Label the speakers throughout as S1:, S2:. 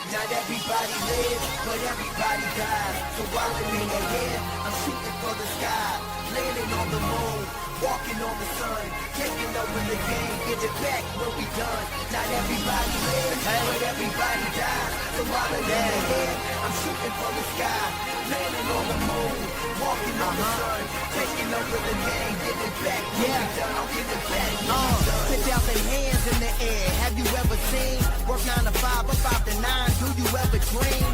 S1: Not everybody lives, but everybody dies. So while I'm in the air, I'm shooting for the sky. Landing on the moon, walking on the sun. Taking over the game, get it back when we done. Not everybody lives, but everybody dies. So while I'm in the air, I'm shooting for the sky. Landing on the moon, walking on the sun. Taking over the game, get it back when we done. I'll get it back when we done. Put out the hands in the air. Have you ever seen? Work 9 to 5 or 5 to 9. Do you ever dream?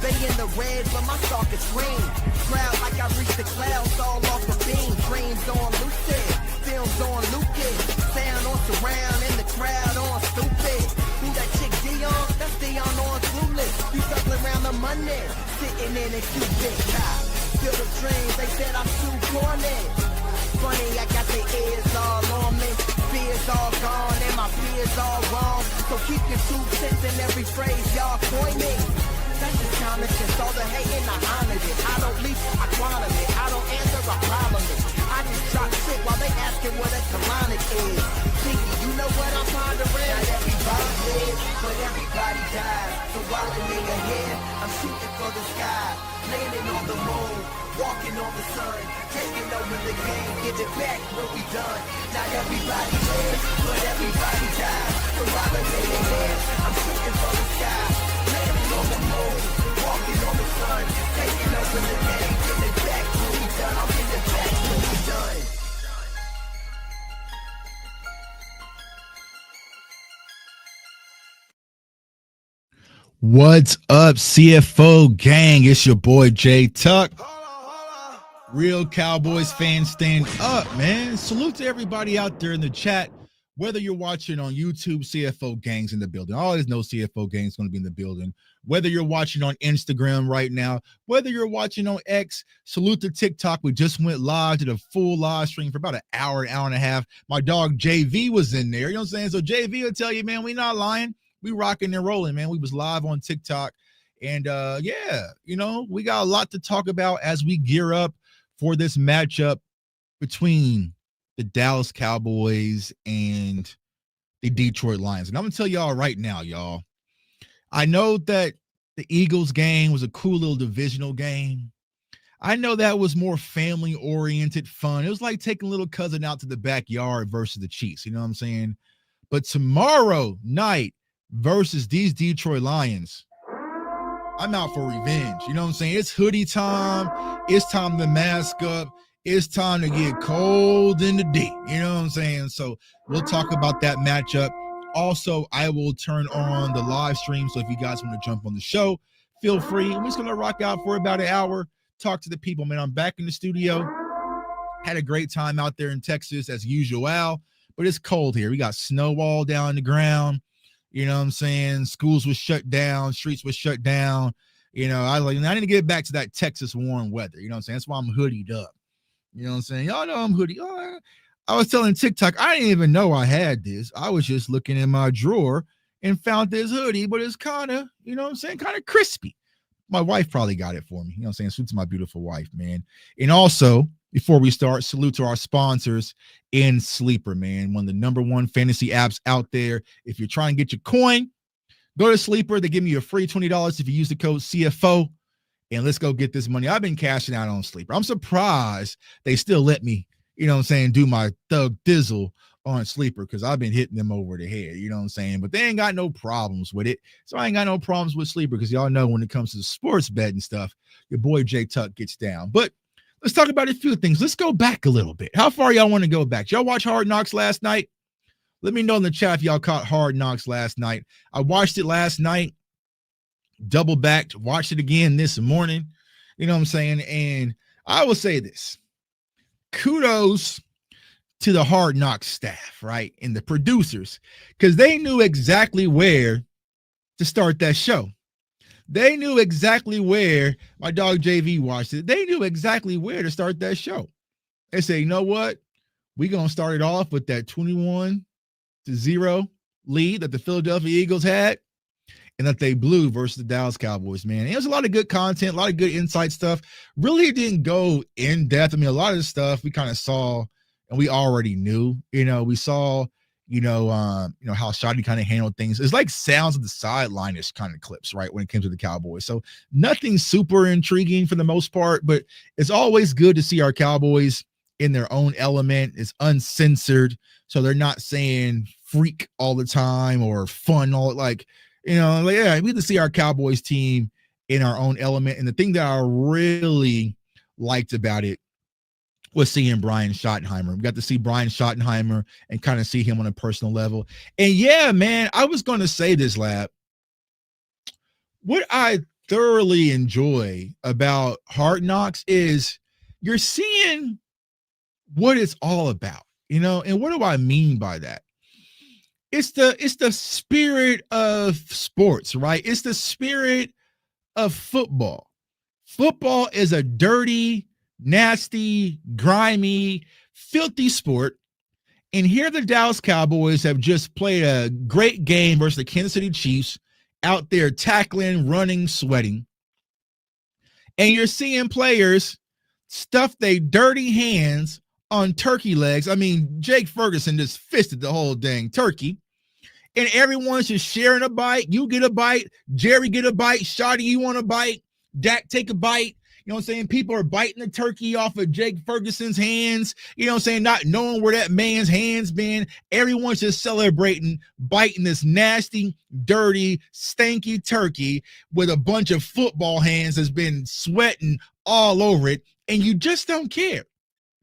S1: They in the red, but my stalk is green. Crowd like I reached the clouds all off a beam. Dreams on lucid, films on Lucas. Sound on surround, and the crowd on stupid. Who that chick Dion? That's Dion on clueless. You circling around the money, sitting in a Cuban car. Feel the dreams, they said I'm too corny. Funny, I got the ears all on me. Fears all gone, and my fears all wrong. So keep your 2 cents in every phrase y'all coining. That's just common sense, all the hating, I honored it. I don't leave, I quantum it. I don't answer, I problem it. I just drop shit while they asking what a colonic is. Jiggy, you know what I'm pondering? Not everybody lives, but everybody dies. So while I'm in the head, I'm shooting for the sky. Landing on the moon, walking on the sun. Taking over the game, get it back when we done. Not everybody lives, but everybody dies. So while I'm in the head, I'm shooting for the sky. Landing on the moon, walking on the sun. Taking over the game, get it back when we done. I'll get it back when we done.
S2: What's up, CFO gang? It's your boy Jay Tuck. Real Cowboys fans, stand up, man. Salute to everybody out there in the chat. Whether you're watching on YouTube, CFO gang's in the building. I always know CFO gang's going to be in the building. Whether you're watching on Instagram right now, whether you're watching on X, salute to TikTok. We just went live, did a full live stream for about an hour and a half. My dog JV was in there. You know what I'm saying? So JV will tell you, man, we not lying. We rocking and rolling, man. We was live on TikTok. And yeah, you know, we got a lot to talk about as we gear up for this matchup between the Dallas Cowboys and the Detroit Lions. And I'm going to tell y'all right now, y'all, I know that the Eagles game was a cool little divisional game. I know that was more family-oriented fun. It was like taking little cousin out to the backyard versus the Chiefs. You know what I'm saying? But tomorrow night versus these Detroit Lions, I'm out for revenge. You know what I'm saying? It's hoodie time. It's time to mask up. It's time to get cold in the D. You know what I'm saying? So we'll talk about that matchup. Also, I will turn on the live stream. So if you guys want to jump on the show, feel free. I'm just going to rock out for about an hour, talk to the people, man. I'm back in the studio. Had a great time out there in Texas as usual, but it's cold here. We got snow all down the ground. You know what I'm saying? Schools were shut down. Streets were shut down. You know, I need to get back to that Texas warm weather. You know what I'm saying? That's why I'm hoodied up. You know what I'm saying? Y'all know I'm hoodie. Oh, I was telling TikTok, I didn't even know I had this. I was just looking in my drawer and found this hoodie, but it's kind of, you know what I'm saying, kind of crispy. My wife probably got it for me. You know what I'm saying? Salute to my beautiful wife, man. And also, before we start, salute to our sponsors in Sleeper, man. One of the #1 fantasy apps out there. If you're trying to get your coin, go to Sleeper. They give you a free $20 if you use the code CFO. And let's go get this money. I've been cashing out on Sleeper. I'm surprised they still let me, you know what I'm saying, do my thug dizzle on Sleeper because I've been hitting them over the head, you know what I'm saying? But they ain't got no problems with it. So I ain't got no problems with Sleeper because y'all know when it comes to the sports betting stuff, your boy Jay Tuck gets down. But let's talk about a few things. Let's go back a little bit. How far y'all want to go back? Y'all watch Hard Knocks last night? Let me know in the chat if y'all caught Hard Knocks last night. I watched it last night, double backed, watched it again this morning. You know what I'm saying? And I will say this. Kudos to the Hard Knocks staff, right? And the producers, because they knew exactly where to start that show. They knew exactly where, my dog JV watched it. They knew exactly where to start that show. They say, you know what? We're going to start it off with that 21-0 lead that the Philadelphia Eagles had and that they blew versus the Dallas Cowboys, man. And it was a lot of good content, a lot of good insight stuff. Really didn't go in depth. I mean, a lot of the stuff we kind of saw and we already knew. You know, we saw How Shoddy kind of handled things. It's like sounds of the sideline-ish kind of clips, right? When it comes to the Cowboys. So nothing super intriguing for the most part, but it's always good to see our Cowboys in their own element. It's uncensored. So they're not saying freak all the time or fun, we get to see our Cowboys team in our own element. And the thing that I really liked about it was seeing Brian Schottenheimer. We got to see Brian Schottenheimer and kind of see him on a personal level. And yeah, man, I was going to say this, Lab. What I thoroughly enjoy about Hard Knocks is you're seeing what it's all about, and what do I mean by that? It's the spirit of sports, right? It's the spirit of football. Football is a dirty, nasty, grimy, filthy sport. And here the Dallas Cowboys have just played a great game versus the Kansas City Chiefs, out there tackling, running, sweating. And you're seeing players stuff their dirty hands on turkey legs. I mean, Jake Ferguson just fisted the whole dang turkey. And everyone's just sharing a bite. You get a bite. Jerry get a bite. Shotty, you want a bite? Dak, take a bite. You know what I'm saying? People are biting the turkey off of Jake Ferguson's hands, not knowing where that man's hands been. Everyone's just celebrating, biting this nasty, dirty, stanky turkey with a bunch of football hands that's been sweating all over it, and you just don't care,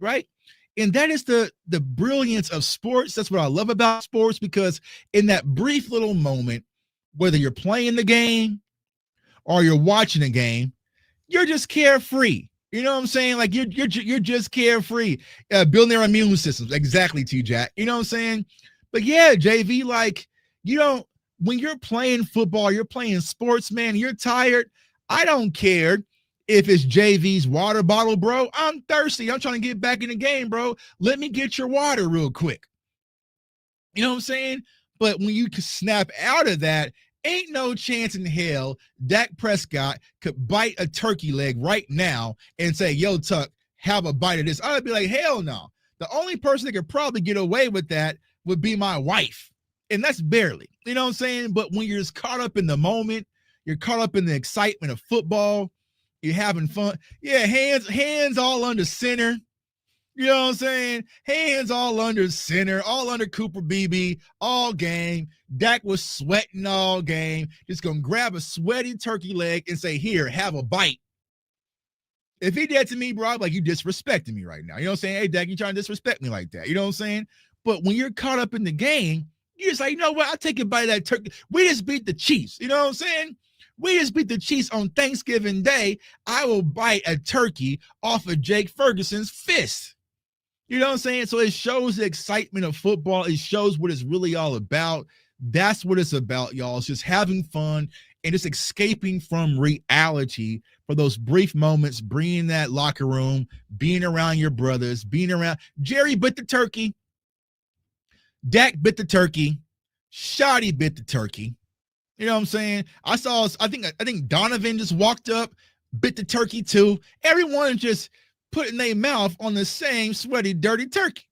S2: right? And that is the brilliance of sports. That's what I love about sports, because in that brief little moment, whether you're playing the game or you're watching a game, you're just carefree. You know what I'm saying? Like you're just carefree, building their immune systems. Exactly, T-Jack. You know what I'm saying? But yeah, JV, when you're playing football, you're playing sports, man, you're tired. I don't care if it's JV's water bottle, bro. I'm thirsty. I'm trying to get back in the game, bro. Let me get your water real quick. You know what I'm saying? But when you snap out of that, ain't no chance in hell Dak Prescott could bite a turkey leg right now and say, yo, Tuck, have a bite of this. I'd be like, hell no. The only person that could probably get away with that would be my wife. And that's barely, you know what I'm saying? But when you're just caught up in the moment, you're caught up in the excitement of football, you're having fun. Yeah, hands all under center. You know what I'm saying? Hands all under center, all under Cooper BB, all game. Dak was sweating all game. Just going to grab a sweaty turkey leg and say, here, have a bite. If he did that to me, bro, I'd be like, you disrespecting me right now. You know what I'm saying? Hey, Dak, you trying to disrespect me like that. You know what I'm saying? But when you're caught up in the game, you're just like, you know what? I'll take a bite of that turkey. We just beat the Chiefs. You know what I'm saying? We just beat the Chiefs on Thanksgiving Day. I will bite a turkey off of Jake Ferguson's fist. You know what I'm saying? So it shows the excitement of football. It shows what it's really all about. That's what it's about, y'all. It's just having fun and just escaping from reality for those brief moments, being in that locker room, being around your brothers, being around. Jerry bit the turkey. Dak bit the turkey. Shotty bit the turkey. You know what I'm saying? I think Donovan just walked up, bit the turkey too. Everyone just putting their mouth on the same sweaty, dirty turkey.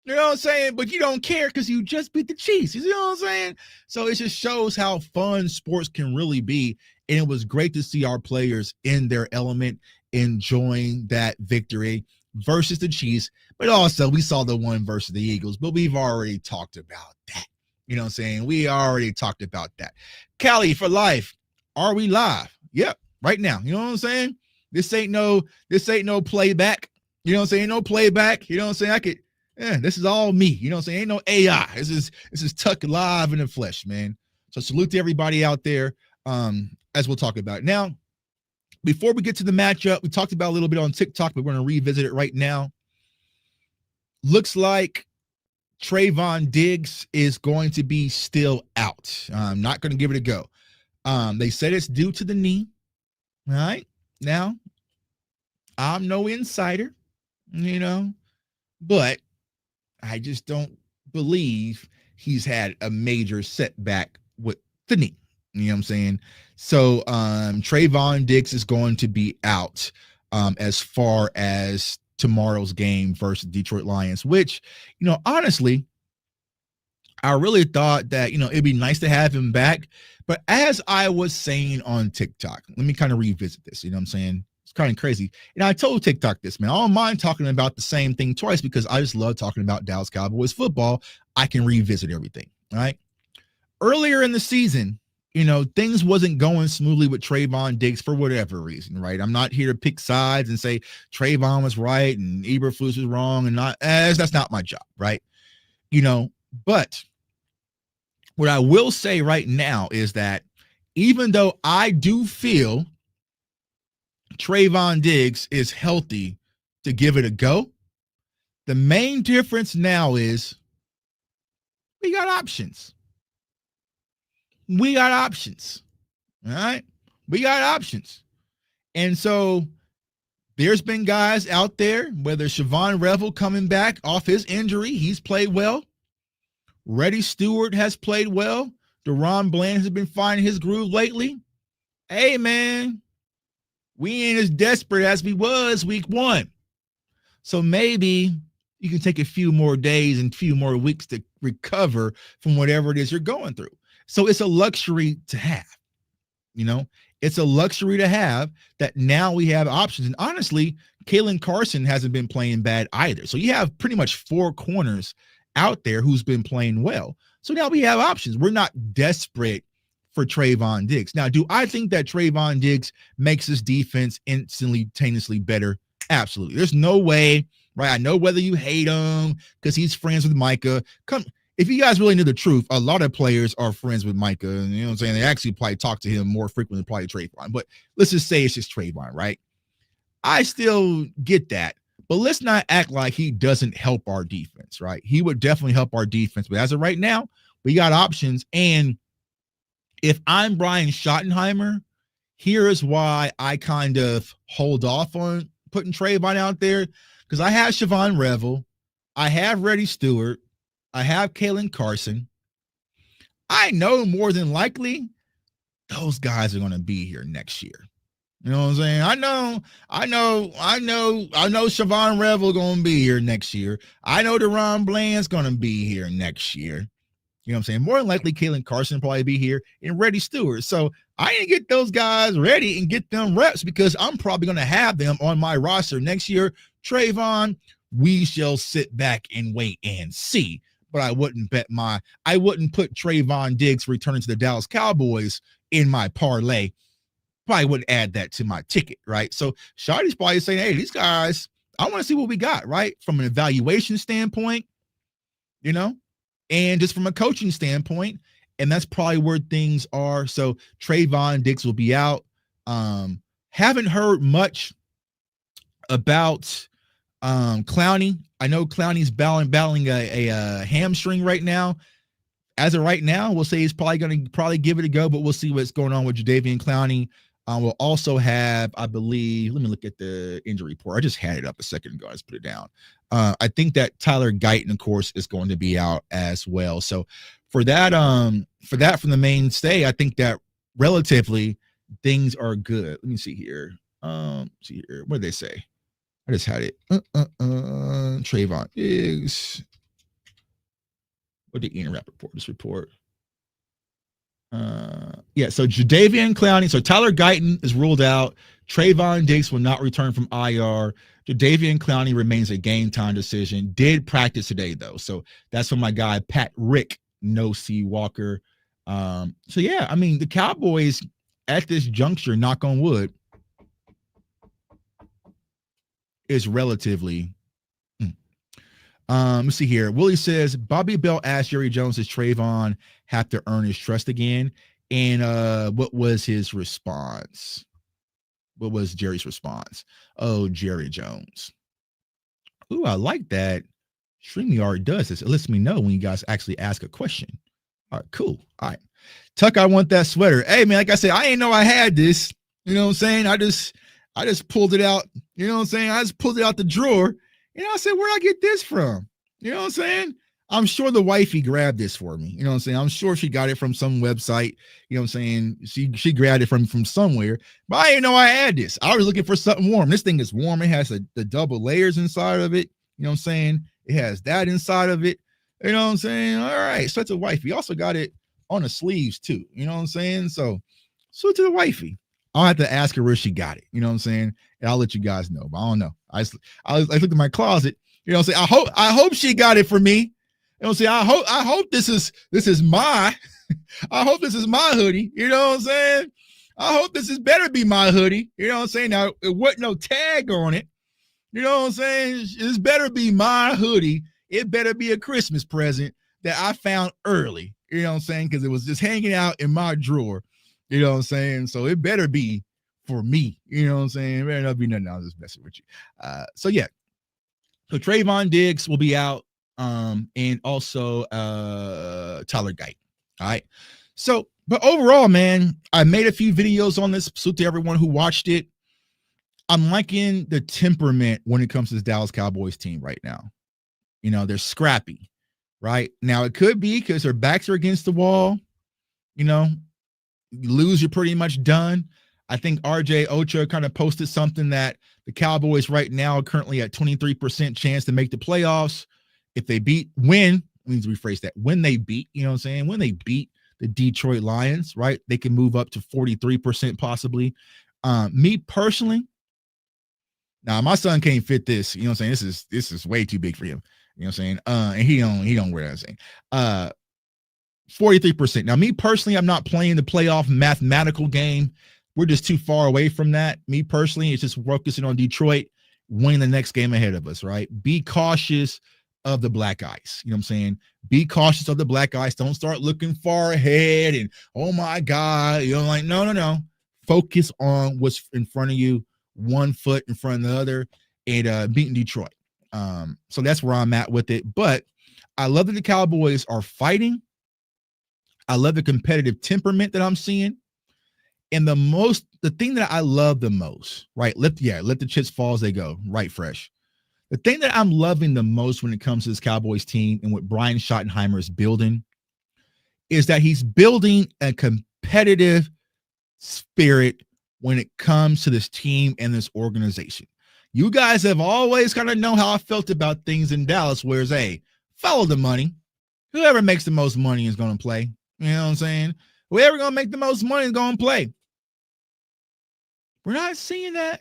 S2: You know what I'm saying? But you don't care because you just beat the Chiefs. You know what I'm saying? So it just shows how fun sports can really be. And it was great to see our players in their element, enjoying that victory versus the Chiefs. But also, we saw the one versus the Eagles, but we've already talked about that. You know what I'm saying? We already talked about that. Cali for life. Are we live? Yep, right now. You know what I'm saying? This ain't no playback. You know what I'm saying? Ain't no playback. You know what I'm saying? This is all me. You know what I'm saying? Ain't no AI. This is Tuck live in the flesh, man. So salute to everybody out there. As we'll talk about it. Now, before we get to the matchup, we talked about a little bit on TikTok, but we're going to revisit it right now. Looks like Trayvon Diggs is going to be still out. I'm not going to give it a go. They said it's due to the knee. All right. Now, I'm no insider, but I just don't believe he's had a major setback with the knee. You know what I'm saying? So Trayvon Diggs is going to be out as far as tomorrow's game versus Detroit Lions, which, honestly, I really thought that, it'd be nice to have him back. But as I was saying on TikTok, let me kind of revisit this. You know what I'm saying? It's kind of crazy. And I told TikTok this, man. I don't mind talking about the same thing twice because I just love talking about Dallas Cowboys football. I can revisit everything. All right. Earlier in the season, things wasn't going smoothly with Trayvon Diggs for whatever reason, right? I'm not here to pick sides and say Trayvon was right and Eberflus was wrong and that's not my job, right? But what I will say right now is that even though I do feel Trayvon Diggs is healthy to give it a go, the main difference now is we got options. We got options. All right. We got options. And so there's been guys out there, whether Siobhan Revel coming back off his injury, he's played well. Reddy Stewart has played well. Deron Bland has been finding his groove lately. Hey, man, we ain't as desperate as we was week 1. So maybe you can take a few more days and a few more weeks to recover from whatever it is you're going through. So it's a luxury to have, it's a luxury to have that now we have options. And honestly, Kalen Carson hasn't been playing bad either. So you have pretty much 4 corners out there who's been playing well. So now we have options. We're not desperate for Trayvon Diggs. Now, do I think that Trayvon Diggs makes this defense instantaneously better? Absolutely. There's no way, right? I know whether you hate him because he's friends with Micah. If you guys really knew the truth, a lot of players are friends with Micah. And you know what I'm saying? They actually probably talk to him more frequently than probably Trayvon. But let's just say it's just Trayvon, right? I still get that. But let's not act like he doesn't help our defense, right? He would definitely help our defense. But as of right now, we got options. And if I'm Brian Schottenheimer, here is why I kind of hold off on putting Trayvon out there. Because I have Siobhan Revel. I have Reddy Stewart. I have Kalen Carson. I know more than likely those guys are going to be here next year. You know what I'm saying? I know Siobhan Revel going to be here next year. I know Deron Bland's going to be here next year. You know what I'm saying? More than likely, Kalen Carson will probably be here and Reddy Stewart. So I need to get those guys ready and get them reps because I'm probably going to have them on my roster next year. Trayvon, we shall sit back and wait and see. But I wouldn't put Trayvon Diggs returning to the Dallas Cowboys in my parlay. Probably wouldn't add that to my ticket, right? So Shotty's probably saying, hey, these guys, I want to see what we got, right? From an evaluation standpoint, and just from a coaching standpoint. And that's probably where things are. So Trayvon Diggs will be out. Haven't heard much about Clowney. I know Clowney's battling a hamstring right now. As of right now, we'll say he's probably going to give it a go, but we'll see what's going on with Jadeveon Clowney. We'll also have, I believe, let me look at the injury report. I just had it up a second ago. I just put it down. I think that Tyler Guyton, of course, is going to be out as well. So for that from the mainstay, I think that relatively things are good. Let me see here. What did they say? I just had it. Trayvon Diggs. What did Ian Rappaport just report? So Jadeveon Clowney. So Tyler Guyton is ruled out. Trayvon Diggs will not return from IR. Jadeveon Clowney remains a game time decision. Did practice today, though. So that's from my guy, Pat Rick, no C Walker. The Cowboys at this juncture, knock on wood, is relatively. Let's see here. Willie says, Bobby Bell asked Jerry Jones, does Trayvon have to earn his trust again? And what was his response? What was Jerry's response? Oh, Jerry Jones. Ooh, I like that. StreamYard does this. It lets me know when you guys actually ask a question. All right, cool. All right. Tuck, I want that sweater. Hey, man, like I said, I didn't know I had this. You know what I'm saying? I just pulled it out. You know what I'm saying? I just pulled it out the drawer. I said, where'd I get this from? You know what I'm saying? I'm sure the wifey grabbed this for me. You know what I'm saying? I'm sure she got it from some website. You know what I'm saying? She grabbed it from somewhere. But I didn't know I had this. I was looking for something warm. This thing is warm. It has the double layers inside of it. You know what I'm saying? It has that inside of it. You know what I'm saying? All right. So it's a wifey. Also got it on the sleeves too. You know what I'm saying? So to the wifey. I'll have to ask her where she got it. You know what I'm saying? And I'll let you guys know. But I don't know. I looked at my closet. You know what I'm saying? I hope she got it for me. You know what I'm saying? I hope this is my I hope this is my hoodie. You know what I'm saying? I hope this is better be my hoodie. You know what I'm saying? Now it wasn't no tag on it. You know what I'm saying? This better be my hoodie. It better be a Christmas present that I found early. You know what I'm saying? Because it was just hanging out in my drawer. You know what I'm saying? So it better be for me. You know what I'm saying? It better not be nothing. I was just messing with you. So yeah. So Trayvon Diggs will be out. And also Tyler Guyton. All right. So, but overall, man, I made a few videos on this. Salute to everyone who watched it. I'm liking the temperament when it comes to this Dallas Cowboys team right now. You know, they're scrappy, right? Now, it could be because their backs are against the wall. You know, you lose, you're pretty much done. I think RJ Ochoa kind of posted something that the Cowboys right now are currently at 23% chance to make the playoffs. If they win, means rephrase that. When they beat, you know what I'm saying? When they beat the Detroit Lions, right? They can move up to 43% possibly. Me personally, now my son can't fit this. You know what I'm saying? This is way too big for him. You know what I'm saying? And he don't wear that. I'm saying. 43%. Now, me personally, I'm not playing the playoff mathematical game. We're just too far away from that. Me personally, it's just focusing on Detroit winning the next game ahead of us, right? Be cautious of the black ice. You know what I'm saying? Be cautious of the black ice. Don't start looking far ahead and, oh my God, you know, like, no. Focus on what's in front of you, one foot in front of the other, and beating Detroit. So that's where I'm at with it. But I love that the Cowboys are fighting. I love the competitive temperament that I'm seeing. And the thing that I love the most, right? Let the chips fall as they go, right? Fresh. The thing that I'm loving the most when it comes to this Cowboys team and what Brian Schottenheimer is building is that he's building a competitive spirit when it comes to this team and this organization. You guys have always kind of know how I felt about things in Dallas, whereas, hey, follow the money. Whoever makes the most money is going to play. You know what I'm saying? Whoever going to make the most money is going to play. We're not seeing that.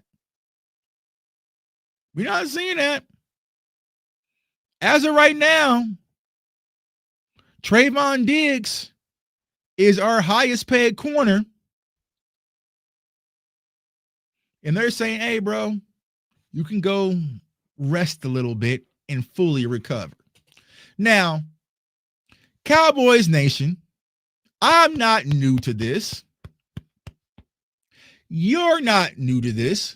S2: We're not seeing that. As of right now, Trayvon Diggs is our highest paid corner. And they're saying, hey, bro, you can go rest a little bit and fully recover. Now, Cowboys Nation, I'm not new to this. You're not new to this.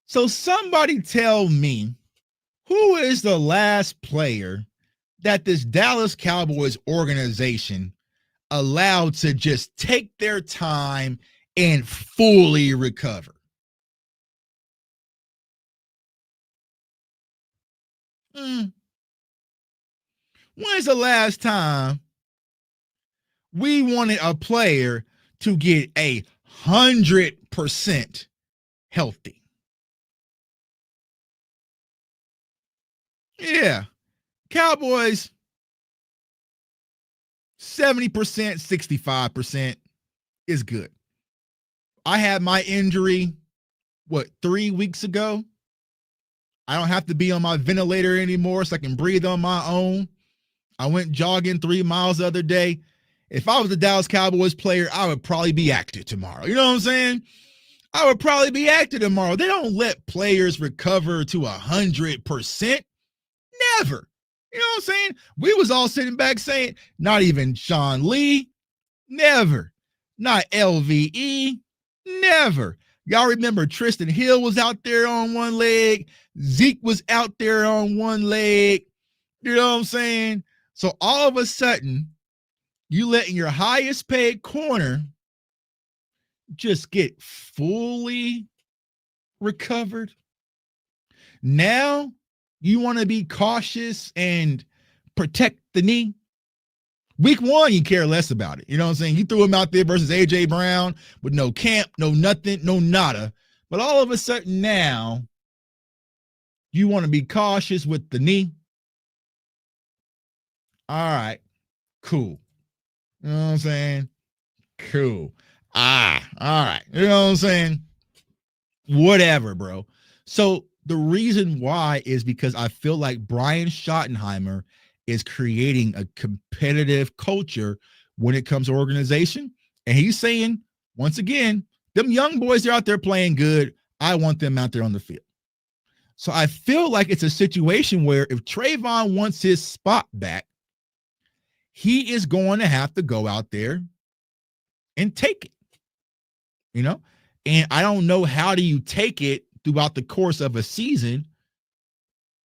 S2: So somebody tell me, who is the last player that this Dallas Cowboys organization allowed to just take their time and fully recover? When is the last time we wanted a player to get 100% healthy? Yeah. Cowboys, 70%, 65% is good. I had my injury, 3 weeks ago? I don't have to be on my ventilator anymore, so I can breathe on my own. I went jogging 3 miles the other day. If I was a Dallas Cowboys player, I would probably be active tomorrow. You know what I'm saying? I would probably be active tomorrow. They don't let players recover to 100%. Never. You know what I'm saying? We was all sitting back saying, not even Sean Lee, never. Not LVE, never. Y'all remember Tristan Hill was out there on one leg. Zeke was out there on one leg. You know what I'm saying? So all of a sudden, you letting your highest paid corner just get fully recovered. Now you want to be cautious and protect the knee. Week 1, you care less about it. You know what I'm saying? You threw him out there versus A.J. Brown with no camp, no nothing, no nada. But all of a sudden now, you want to be cautious with the knee. All right, cool. You know what I'm saying? Cool. All right. You know what I'm saying? Whatever, bro. So the reason why is because I feel like Brian Schottenheimer is creating a competitive culture when it comes to organization. And he's saying, once again, them young boys are out there playing good. I want them out there on the field. So I feel like it's a situation where if Trayvon wants his spot back, he is going to have to go out there and take it, you know? And I don't know how do you take it throughout the course of a season.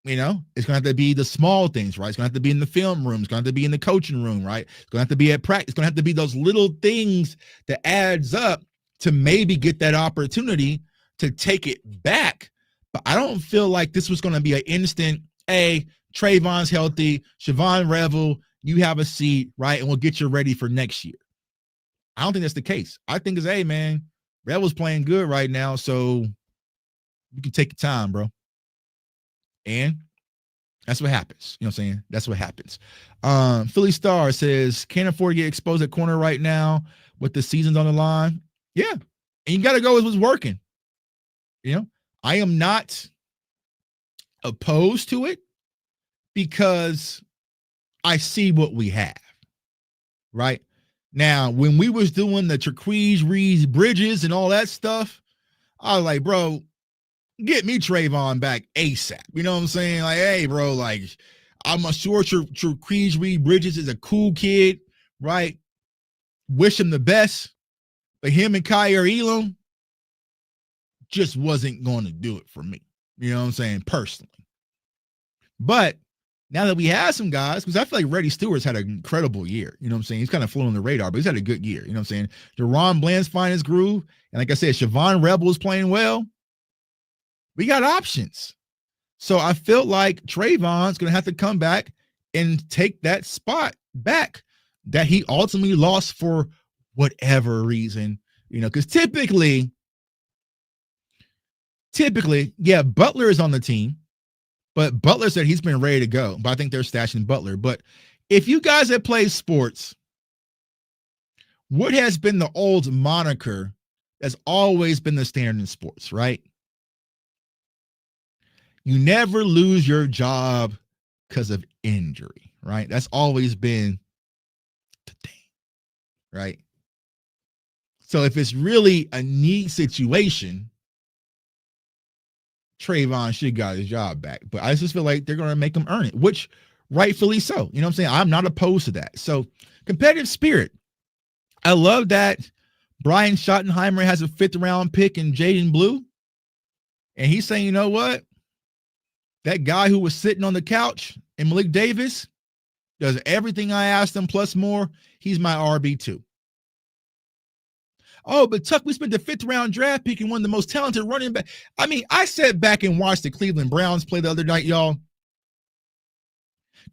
S2: You know, it's going to have to be the small things, right? It's going to have to be in the film room. It's going to have to be in the coaching room, right? It's going to have to be at practice. It's going to have to be those little things that adds up to maybe get that opportunity to take it back. But I don't feel like this was going to be an instant, hey, Trayvon's healthy, Siobhan Revel, you have a seat, right? And we'll get you ready for next year. I don't think that's the case. I think it's, hey, man, Revel's playing good right now, so you can take your time, bro. And that's what happens. You know what I'm saying? That's what happens. Philly Star says, can't afford to get exposed at corner right now with the seasons on the line. Yeah. And you got to go with what's working. You know, I am not opposed to it because I see what we have. Right? Now, when we was doing the Turquoise Reed Bridges and all that stuff, I was like, bro, get me Trayvon back ASAP. You know what I'm saying? Like, hey, bro, like, I'm sure Turquoise Reed Bridges is a cool kid, right? Wish him the best. But him and Kyer Elam just wasn't going to do it for me. You know what I'm saying? Personally. But now that we have some guys, because I feel like Reddy Stewart's had an incredible year. You know what I'm saying? He's kind of flown on the radar, but he's had a good year. You know what I'm saying? Deron Bland's finding his groove. And like I said, Siobhan Rebel is playing well. We got options. So I feel like Trayvon's going to have to come back and take that spot back that he ultimately lost for whatever reason, you know, because typically, yeah, Butler is on the team, but Butler said he's been ready to go, but I think they're stashing Butler. But if you guys have played sports, what has been the old moniker that's always been the standard in sports, right? You never lose your job because of injury, right? That's always been the thing, right? So if it's really a need situation, Trayvon should got his job back. But I just feel like they're going to make him earn it, which rightfully so. You know what I'm saying? I'm not opposed to that. So competitive spirit. I love that Brian Schottenheimer has a 5th round pick in Jaden Blue. And he's saying, you know what? That guy who was sitting on the couch and Malik Davis does everything I asked him plus more. He's my RB2. Oh, but Tuck, we spent the 5th round draft pick and one of the most talented running back. I mean, I sat back and watched the Cleveland Browns play the other night, y'all.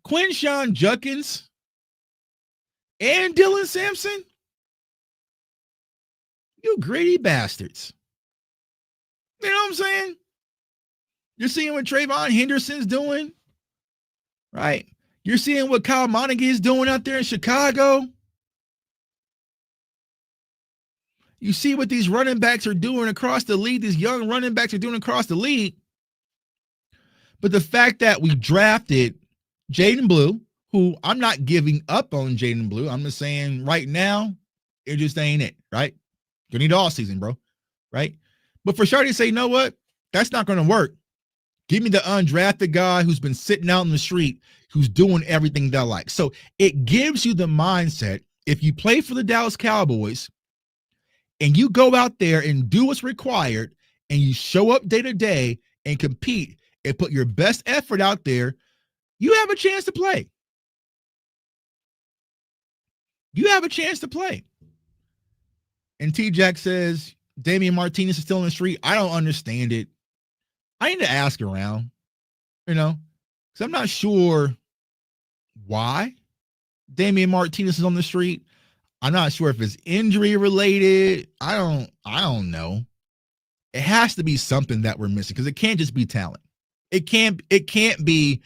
S2: Quinshon Judkins and Dylan Sampson. You greedy bastards. You know what I'm saying? You're seeing what Trayvon Henderson's doing, right? You're seeing what Kyle Monaghan is doing out there in Chicago. You see what these running backs are doing across the league. These young running backs are doing across the league. But the fact that we drafted Jaden Blue, who I'm not giving up on Jaden Blue. I'm just saying right now, it just ain't it, right? You need all season, bro, right? But for sure to say, you know what? That's not going to work. Give me the undrafted guy who's been sitting out in the street, who's doing everything that I like. So it gives you the mindset, if you play for the Dallas Cowboys and you go out there and do what's required and you show up day to day and compete and put your best effort out there, you have a chance to play. You have a chance to play. And T-Jack says, Damian Martinez is still in the street. I don't understand it. I need to ask around, you know, because I'm not sure why Damian Martinez is on the street. I'm not sure if it's injury related. I don't know. It has to be something that we're missing because it can't just be talent. It can't be,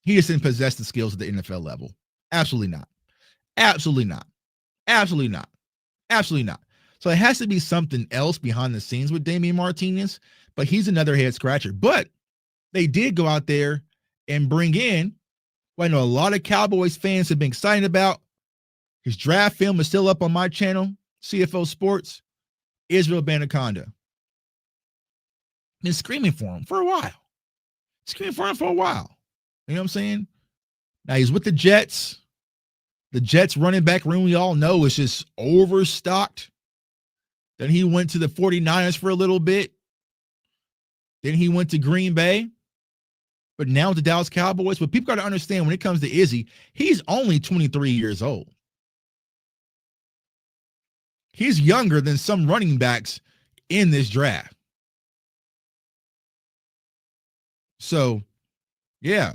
S2: He just didn't possess the skills at the NFL level. Absolutely not. Absolutely not. Absolutely not. Absolutely not. So it has to be something else behind the scenes with Damian Martinez, but he's another head scratcher. But they did go out there and bring in what I know a lot of Cowboys fans have been excited about. His draft film is still up on my channel, CFO Sports. Israel Bandaconda. Been screaming for him for a while. Screaming for him for a while. You know what I'm saying? Now he's with the Jets. The Jets running back room, we all know, is just overstocked. Then he went to the 49ers for a little bit. Then he went to Green Bay. But now with the Dallas Cowboys. But people got to understand when it comes to Izzy, he's only 23 years old. He's younger than some running backs in this draft. So, yeah,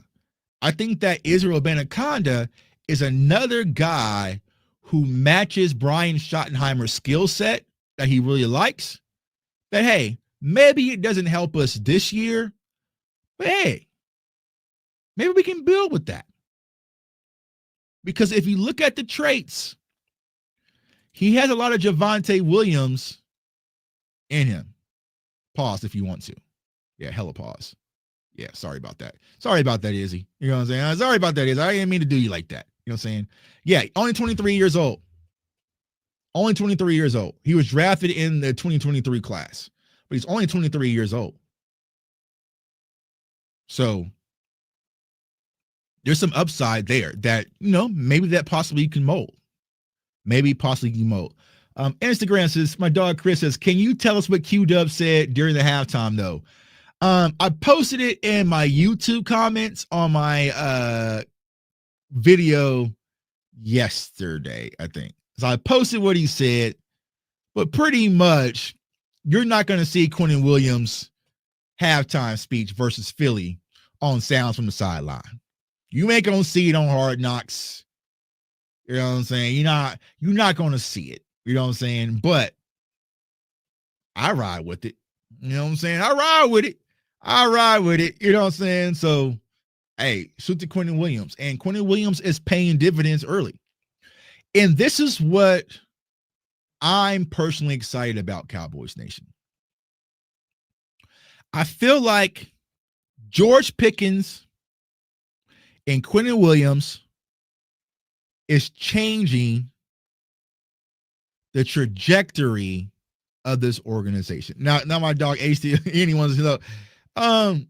S2: I think that Israel Bandaconda is another guy who matches Brian Schottenheimer's skill set that he really likes. That, hey, maybe it doesn't help us this year, but hey, maybe we can build with that. Because if you look at the traits, he has a lot of Javonte Williams in him. Pause if you want to. Yeah, hella pause. Yeah, sorry about that. Sorry about that, Izzy. You know what I'm saying? Sorry about that, Izzy. I didn't mean to do you like that. You know what I'm saying? Yeah, only 23 years old. Only 23 years old. He was drafted in the 2023 class, but he's only 23 years old. So there's some upside there that, you know, maybe that possibly can mold. Maybe possibly can mold. Instagram says, my dog Chris says, can you tell us what Q-Dub said during the halftime, though? I posted it in my YouTube comments on my video yesterday, I think. So I posted what he said, but pretty much you're not going to see Quinnen Williams' halftime speech versus Philly on Sounds from the Sideline. You ain't going to see it on Hard Knocks. You know what I'm saying? You're not going to see it. You know what I'm saying? But I ride with it. You know what I'm saying? I ride with it. You know what I'm saying? So, hey, shoot to Quinnen Williams. And Quinnen Williams is paying dividends early. And this is what I'm personally excited about, Cowboys Nation. I feel like George Pickens and Quinnen Williams is changing the trajectory of this organization. Now my dog HD, anyone's, you know, I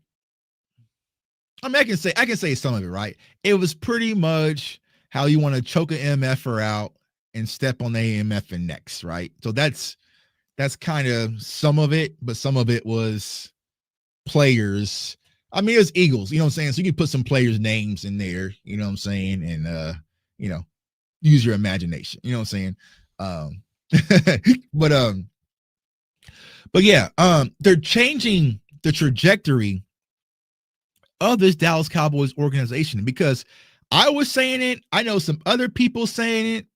S2: mean, I can say some of it, right? It was pretty much how you want to choke an MFer out and step on the AMF next, right? So that's kind of some of it, but some of it was players. I mean, it was Eagles, you know what I'm saying? So you can put some players' names in there, you know what I'm saying? And, you know, use your imagination, you know what I'm saying? But yeah, they're changing the trajectory of this Dallas Cowboys organization because I was saying it. I know some other people saying it.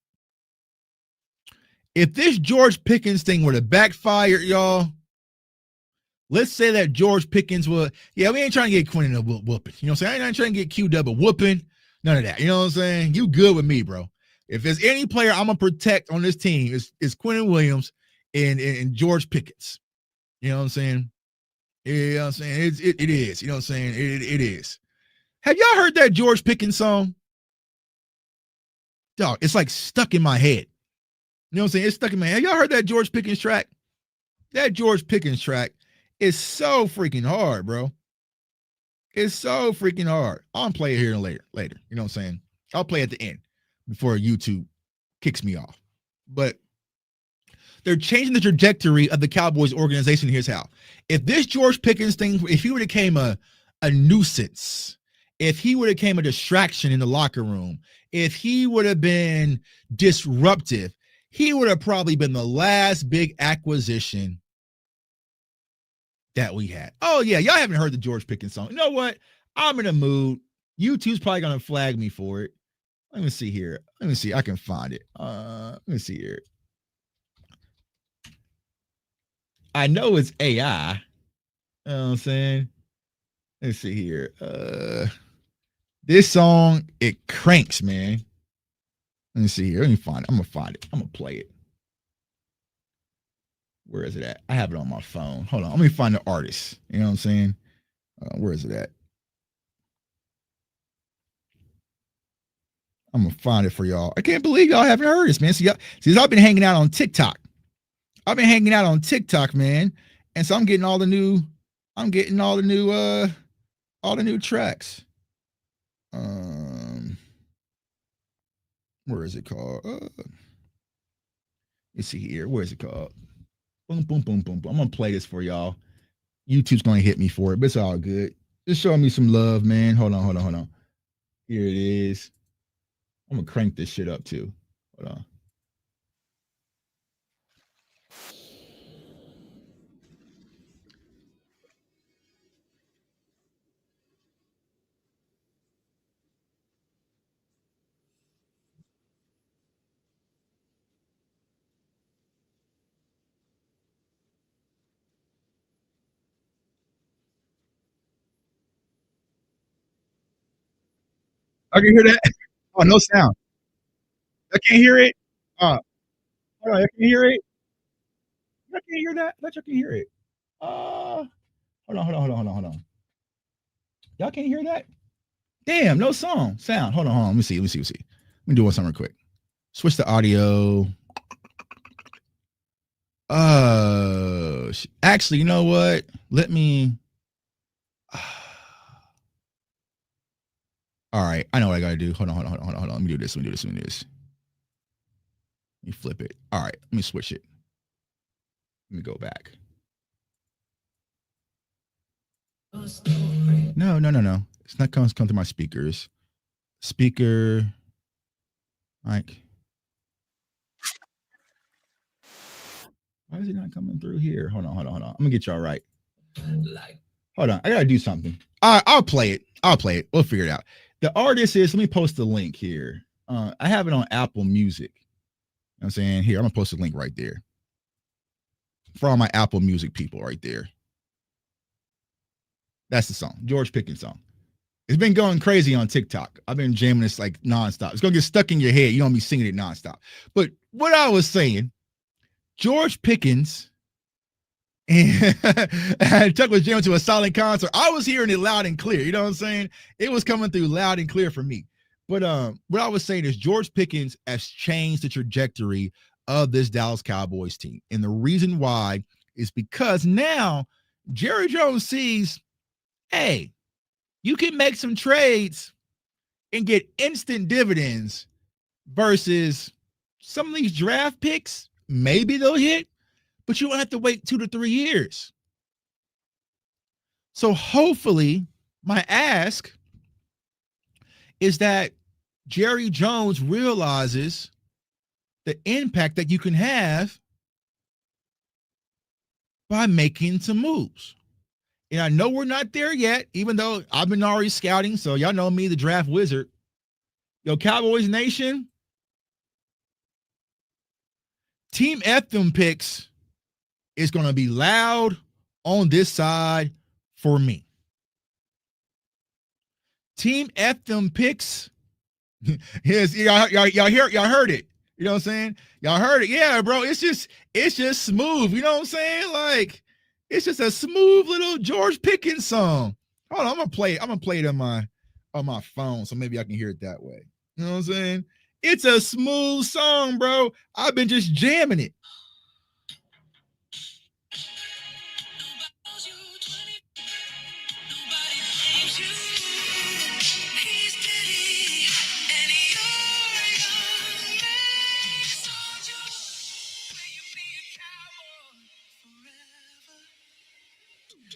S2: If this George Pickens thing were to backfire, y'all, let's say that George Pickens would, yeah, we ain't trying to get Quinnen a whooping. You know what I'm saying? I ain't trying to get Q-Dub a whooping. None of that. You know what I'm saying? You good with me, bro. If there's any player I'm going to protect on this team, is Quinnen Williams and George Pickens. You know what I'm saying? You know what I'm saying? It is. You know what I'm saying? It is. Have y'all heard that George Pickens song? Dog, it's like stuck in my head. You know what I'm saying? It's stuck in my head. Have y'all heard that George Pickens track? That George Pickens track is so freaking hard, bro. It's so freaking hard. I'll play it here and later. You know what I'm saying? I'll play at the end before YouTube kicks me off. But they're changing the trajectory of the Cowboys organization. Here's how. If this George Pickens thing, if he would have came a nuisance, if he would have came a distraction in the locker room, if he would have been disruptive, he would have probably been the last big acquisition that we had. Oh, yeah, y'all haven't heard the George Pickens song. You know what? I'm in a mood. YouTube's probably going to flag me for it. Let me see here. Let me see. I can find it. Let me see here. I know it's AI. You know what I'm saying? Let's see here. This song, it cranks, man. Let me see here. Let me find it. I'm gonna find it. I'm gonna play it. Where is it at? I have it on my phone. Hold on. Let me find the artist. You know what I'm saying? Where is it at? I'm gonna find it for y'all. I can't believe y'all haven't heard this, man. See, I've been hanging out on TikTok. I've been hanging out on TikTok, man, and so I'm getting all the new. I'm getting all the new tracks. Um, where is it called? Let's see here. Where is it called? Boom, boom, boom, boom, boom. I'm gonna play this for y'all. YouTube's gonna hit me for it, but it's all good. Just showing me some love, man. Hold on, hold on, hold on. Here it is. I'm gonna crank this shit up too. Hold on. I can hear that. Oh, no sound. I can't hear it. Hold on. I can hear it. I can't hear that. I bet you can hear it. Hold on, hold on, hold on, hold on, hold on. Y'all can't hear that? Damn, no sound. Hold on, hold on. Let me see. Let me see. Let me see. Let me do something real quick. Switch the audio. Actually, you know what? Let me. All right, I know what I gotta do. Hold on, hold on, hold on, hold on, hold on. Let me do this. Let me do this. Let me do this. Let me flip it. All right, let me switch it. Let me go back. No, no, no, no. It's not come through my speakers. Speaker, Mike. Why is it not coming through here? Hold on, hold on, hold on. I'm gonna get y'all right. Hold on, I gotta do something. I'll play it. I'll play it. We'll figure it out. The artist is. Let me post the link here. I have it on Apple Music. You know what I'm saying here. I'm gonna post a link right there for all my Apple Music people right there. That's the song, George Pickens song. It's been going crazy on TikTok. I've been jamming this like nonstop. It's gonna get stuck in your head. You don't be singing it nonstop. But what I was saying, George Pickens and Chuck was jamming to a silent concert. I was hearing it loud and clear. You know what I'm saying? It was coming through loud and clear for me. But what I was saying is George Pickens has changed the trajectory of this Dallas Cowboys team. And the reason why is because now Jerry Jones sees, hey, you can make some trades and get instant dividends versus some of these draft picks. Maybe they'll hit, but you don't have to wait 2 to 3 years. So hopefully, my ask is that Jerry Jones realizes the impact that you can have by making some moves. And I know we're not there yet, even though I've been already scouting. So y'all know me, the draft wizard. Yo, Cowboys Nation, Team F them picks is going to be loud on this side for me. Team F them picks. Yes, y'all heard it. You know what I'm saying? Y'all heard it. Yeah, bro. It's just smooth. You know what I'm saying? Like, it's just a smooth little George Pickens song. Hold on, I'm gonna play it on my phone, so maybe I can hear it that way. You know what I'm saying? It's a smooth song, bro. I've been just jamming it.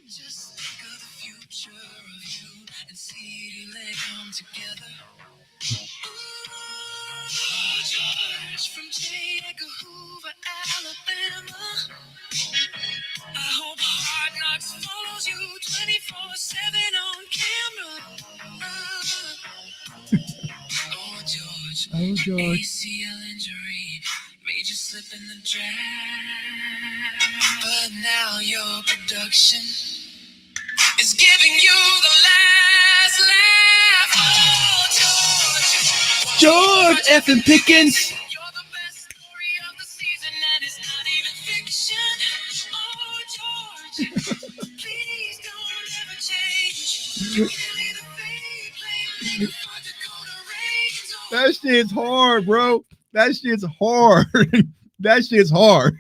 S1: Just think of the future of you and see they come together. Ooh, George from J. Edgar Hoover, Alabama. I hope Hard Knocks follows you 24/7 on camera. Oh, George.
S2: Oh, George.
S1: ACL injury made you slip in the draft. But now your production is giving you the last laugh.
S2: George effing Pickens.
S1: You're the best story of the season, and it's not even fiction. Oh, George, please don't ever change. You're really the fame, playing for Dakota Reigns.
S2: That shit's hard, bro. That shit's hard. That shit's hard.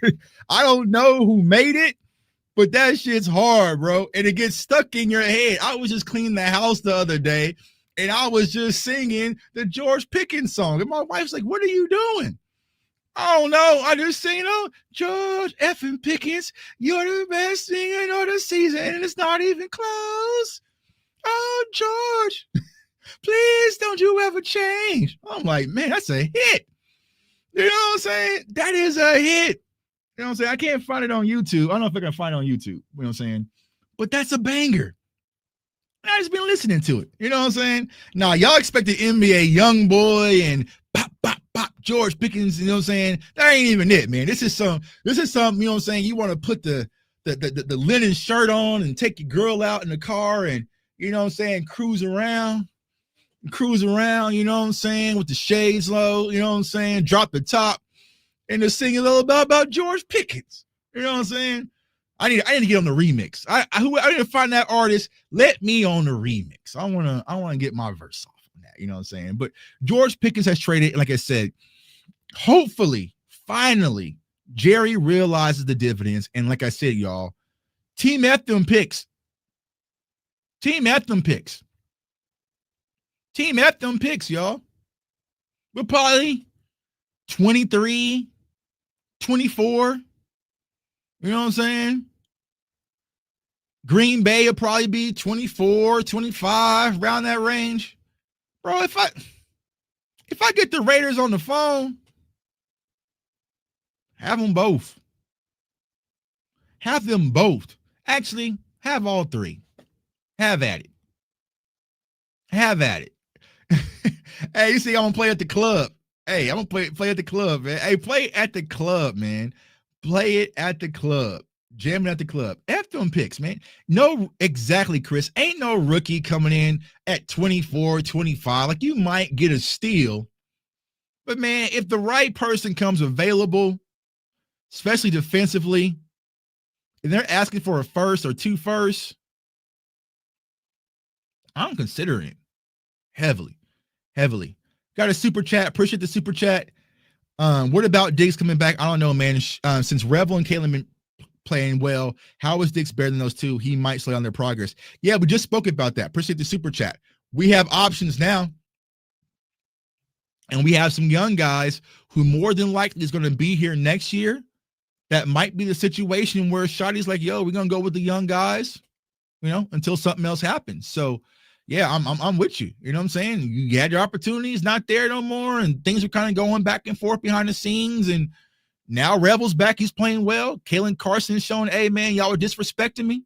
S2: I don't know who made it, but that shit's hard, bro. And it gets stuck in your head. I was just cleaning the house the other day, and I was just singing the George Pickens song. And my wife's like, what are you doing? I don't know. I just sing, George effing Pickens, you're the best singer of the season, and it's not even close. Oh, George, please don't you ever change. I'm like, man, that's a hit. You know what I'm saying? That is a hit. You know what I'm saying? I can't find it on YouTube. I don't know if I can find it on YouTube. You know what I'm saying? But that's a banger. I just been listening to it. You know what I'm saying? Now, y'all expected NBA young boy and pop, pop, pop, George Pickens, you know what I'm saying? That ain't even it, man. This is something, you know what I'm saying? You want to put the linen shirt on and take your girl out in the car and, you know what I'm saying, cruise around, you know what I'm saying, with the shades low, you know what I'm saying, drop the top, and to sing a little about George Pickens. You know what I'm saying? I need to get on the remix. I need to find that artist. Let me on the remix. I wanna get my verse off on that. You know what I'm saying? But George Pickens has traded, like I said, hopefully, finally, Jerry realizes the dividends. And like I said, y'all, team at them picks. Team at them picks, y'all. We're probably 23, 24. You know what I'm saying? Green Bay will probably be 24, 25, around that range. Bro, if I get the Raiders on the phone, have them both. Have them both. Actually, have all three. Have at it. Hey, you see, I'm gonna play at the club. Hey, I'm gonna play at the club, man. Hey, play at the club, man. Play it at the club. Jamming at the club. F them picks, man. No, exactly, Chris. Ain't no rookie coming in at 24, 25. Like, you might get a steal. But, man, if the right person comes available, especially defensively, and they're asking for a first or two firsts, I'm considering it heavily. Got a super chat. Appreciate the super chat. What about Diggs coming back? I don't know, man. Since Revel and Caleb been playing well, how is Diggs better than those two? He might slow down their progress. Yeah, we just spoke about that. Appreciate the super chat. We have options now. And we have some young guys who more than likely is going to be here next year. That might be the situation where Shotty's like, yo, we're going to go with the young guys, you know, until something else happens. So, yeah, I'm with you. You know what I'm saying? You had your opportunities, not there no more, and things are kind of going back and forth behind the scenes. And now Rebel's back. He's playing well. Kalen Carson's showing, hey, man, y'all were disrespecting me.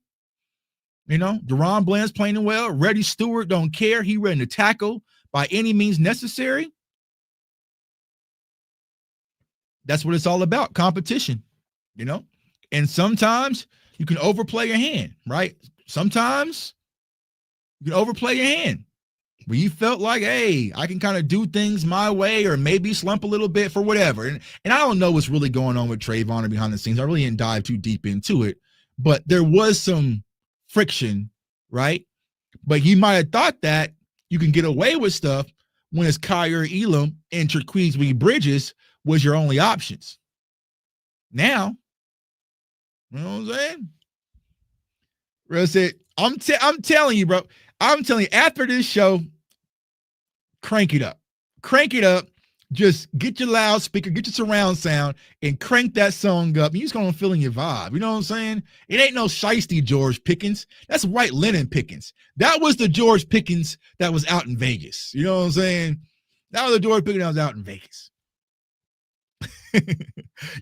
S2: You know, Deron Bland's playing well. Reddy Stewart don't care. He ready to tackle by any means necessary. That's what it's all about, competition, you know? And sometimes you can overplay your hand, right? Sometimes you can overplay your hand where you felt like, hey, I can kind of do things my way or maybe slump a little bit for whatever. And I don't know what's really going on with Trayvon or behind the scenes. I really didn't dive too deep into it, but there was some friction, right? But you might have thought that you can get away with stuff when it's Kyer Elam and Traquees Bridges was your only options. Now, you know what I'm saying? Bro said, I'm telling you, bro. I'm telling you, after this show, crank it up. Just get your loudspeaker, get your surround sound, and crank that song up. And you're just going to feel in your vibe. You know what I'm saying? It ain't no shiesty George Pickens. That's white linen Pickens. That was the George Pickens that was out in Vegas. You know what I'm saying? That was the George Pickens that was out in Vegas.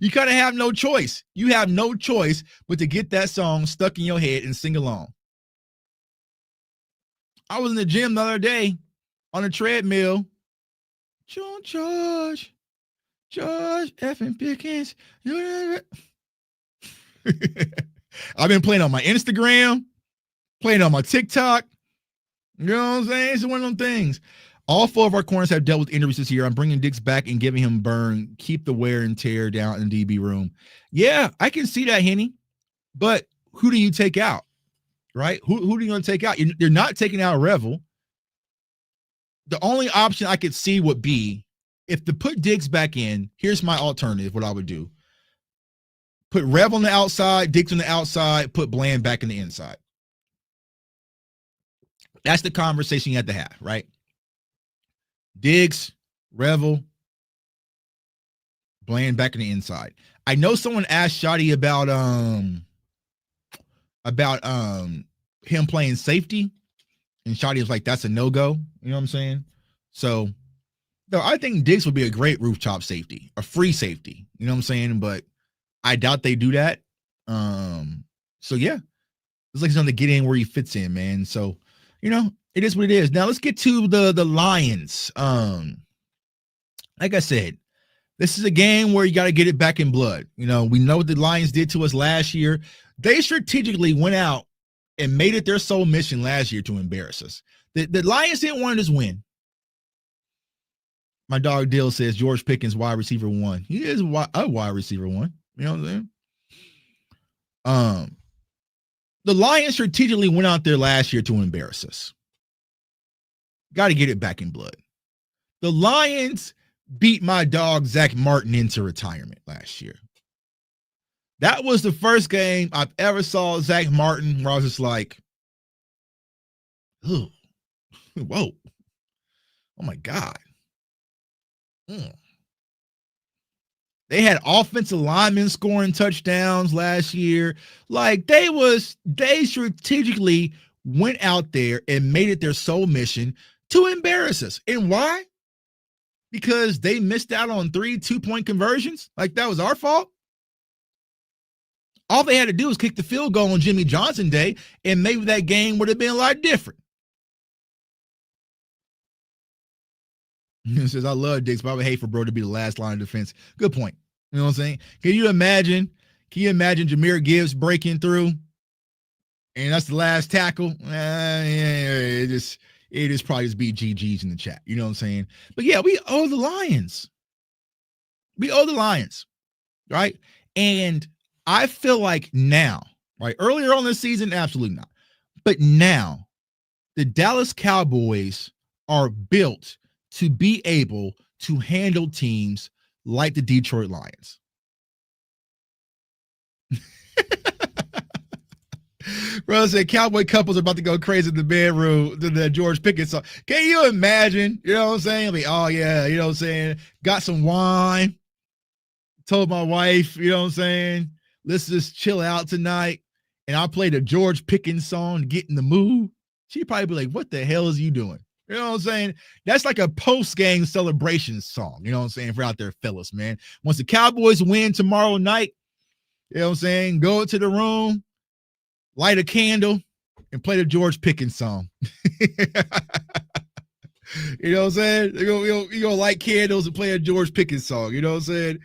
S2: You kind of have no choice. You have no choice but to get that song stuck in your head and sing along. I was in the gym the other day on a treadmill. George effing Pickens. I've been playing on my Instagram, playing on my TikTok. You know what I'm saying? It's one of them things. All 4 of our corners have dealt with injuries this year. I'm bringing Diggs back and giving him burn. Keep the wear and tear down in the DB room. Yeah, I can see that, Henny. But who do you take out, right? Who do you going to take out? You're not taking out Revel. The only option I could see would be if to put Diggs back in, here's my alternative, what I would do. Put Rev on the outside, Diggs on the outside, put Bland back in the inside. That's the conversation you have to have, right? Diggs, Revel, Bland back in the inside. I know someone asked Shotty about him playing safety, and Shotty was like, that's a no-go. You know what I'm saying? So, no, I think Diggs would be a great rooftop safety, a free safety. You know what I'm saying? But I doubt they do that. So yeah, it's like he's going to get in where he fits in, man. So, you know, it is what it is. Now let's get to the Lions. Like I said, this is a game where you got to get it back in blood. You know, we know what the Lions did to us last year. They strategically went out and made it their sole mission last year to embarrass us. The Lions didn't want to just win. My dog Dill says George Pickens, wide receiver 1. He is a wide receiver 1. You know what I'm saying? The Lions strategically went out there last year to embarrass us. Got to get it back in blood. The Lions beat my dog Zach Martin into retirement last year. That was the first game I've ever saw Zach Martin where I was just like, oh, whoa, oh my God. They had offensive linemen scoring touchdowns last year. Like they strategically went out there and made it their sole mission to embarrass us. And why? Because they missed out on 3 2-point conversions. Like that was our fault. All they had to do was kick the field goal on Jimmy Johnson Day, and maybe that game would have been a lot different. He says, I love Diggs, but I would hate for bro to be the last line of defense. Good point. You know what I'm saying? Can you imagine Jahmyr Gibbs breaking through and that's the last tackle? It just probably just be GG's in the chat. You know what I'm saying? But yeah, we owe the Lions. Right? And I feel like now, right? Earlier on this season, absolutely not. But now, the Dallas Cowboys are built to be able to handle teams like the Detroit Lions. Bro said Cowboy couples are about to go crazy in the bedroom to the George Pickens song. Can you imagine? You know what I'm saying? Like, oh yeah, you know what I'm saying? Got some wine. Told my wife, you know what I'm saying? Let's just chill out tonight. And I played a George Pickens song to get in the mood. She'd probably be like, what the hell is you doing? You know what I'm saying? That's like a post-game celebration song. You know what I'm saying? For out there, fellas, man. Once the Cowboys win tomorrow night, you know what I'm saying? Go to the room, light a candle, and play the George Pickens song. You know what I'm saying? You're gonna light candles and play a George Pickens song. You know what I'm saying?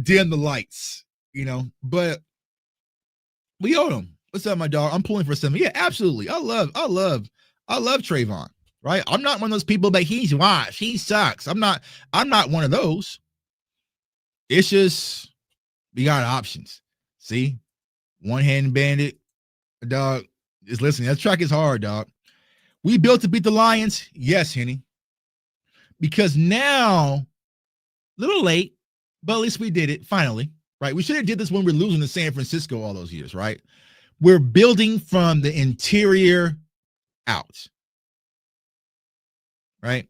S2: Dim the lights, you know. But we owe them. What's up, my dog? I'm pulling for something. Yeah, absolutely. I love Trayvon. Right? I'm not one of those people that he's washed. He sucks. I'm not one of those. It's just we got options. See? One-hand bandit, dog, is listening. That track is hard, dog. We built to beat the Lions. Yes, Henny. Because now, a little late, but at least we did it finally. Right? We should have did this when we were losing to San Francisco all those years, right? We're building from the interior out. Right?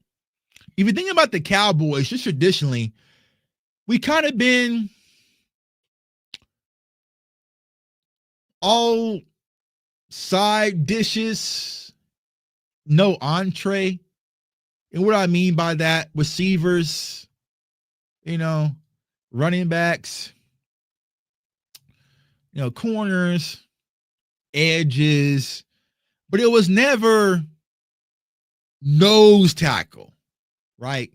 S2: If you think about the Cowboys, just traditionally, we kind of been all side dishes, no entree. And what I mean by that, receivers, you know, running backs, you know, corners, edges, but it was never nose tackle, right?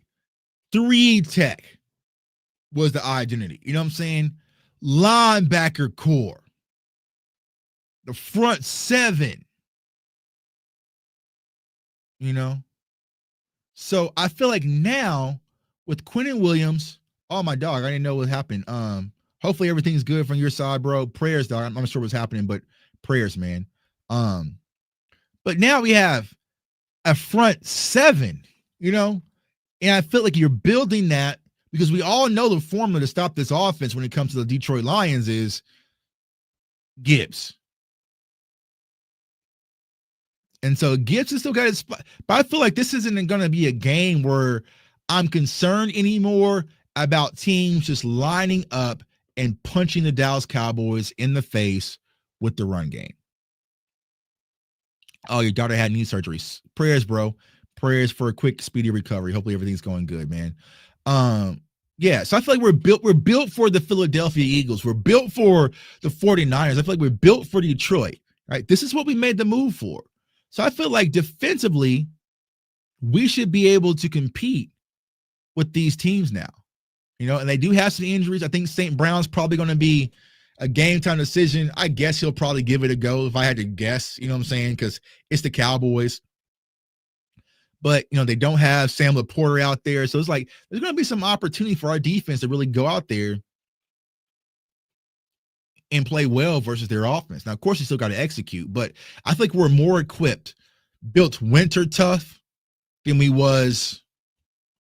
S2: 3 tech was the identity. You know what I'm saying? Linebacker core. The front 7. You know? So I feel like now with Quentin Williams, oh my dog, I didn't know what happened. Hopefully everything's good from your side, bro. Prayers, dog. I'm not sure what's happening, but prayers, man. Um, but now we have a front seven, you know, and I feel like you're building that because we all know the formula to stop this offense when it comes to the Detroit Lions is Gibbs. And so Gibbs has still got his spot. But I feel like this isn't going to be a game where I'm concerned anymore about teams just lining up and punching the Dallas Cowboys in the face with the run game. Oh, your daughter had knee surgery. Prayers, bro. Prayers for a quick, speedy recovery. Hopefully everything's going good, man. Yeah, so I feel like we're built for the Philadelphia Eagles. We're built for the 49ers. I feel like we're built for Detroit, right? This is what we made the move for. So I feel like defensively, we should be able to compete with these teams now. You know, and they do have some injuries. I think St. Brown's probably going to be a game time decision. I guess he'll probably give it a go if I had to guess, you know what I'm saying? Because it's the Cowboys. But, you know, they don't have Sam Laporta out there. So it's like there's going to be some opportunity for our defense to really go out there and play well versus their offense. Now, of course, you still got to execute, but I think we're more equipped, built winter tough than we was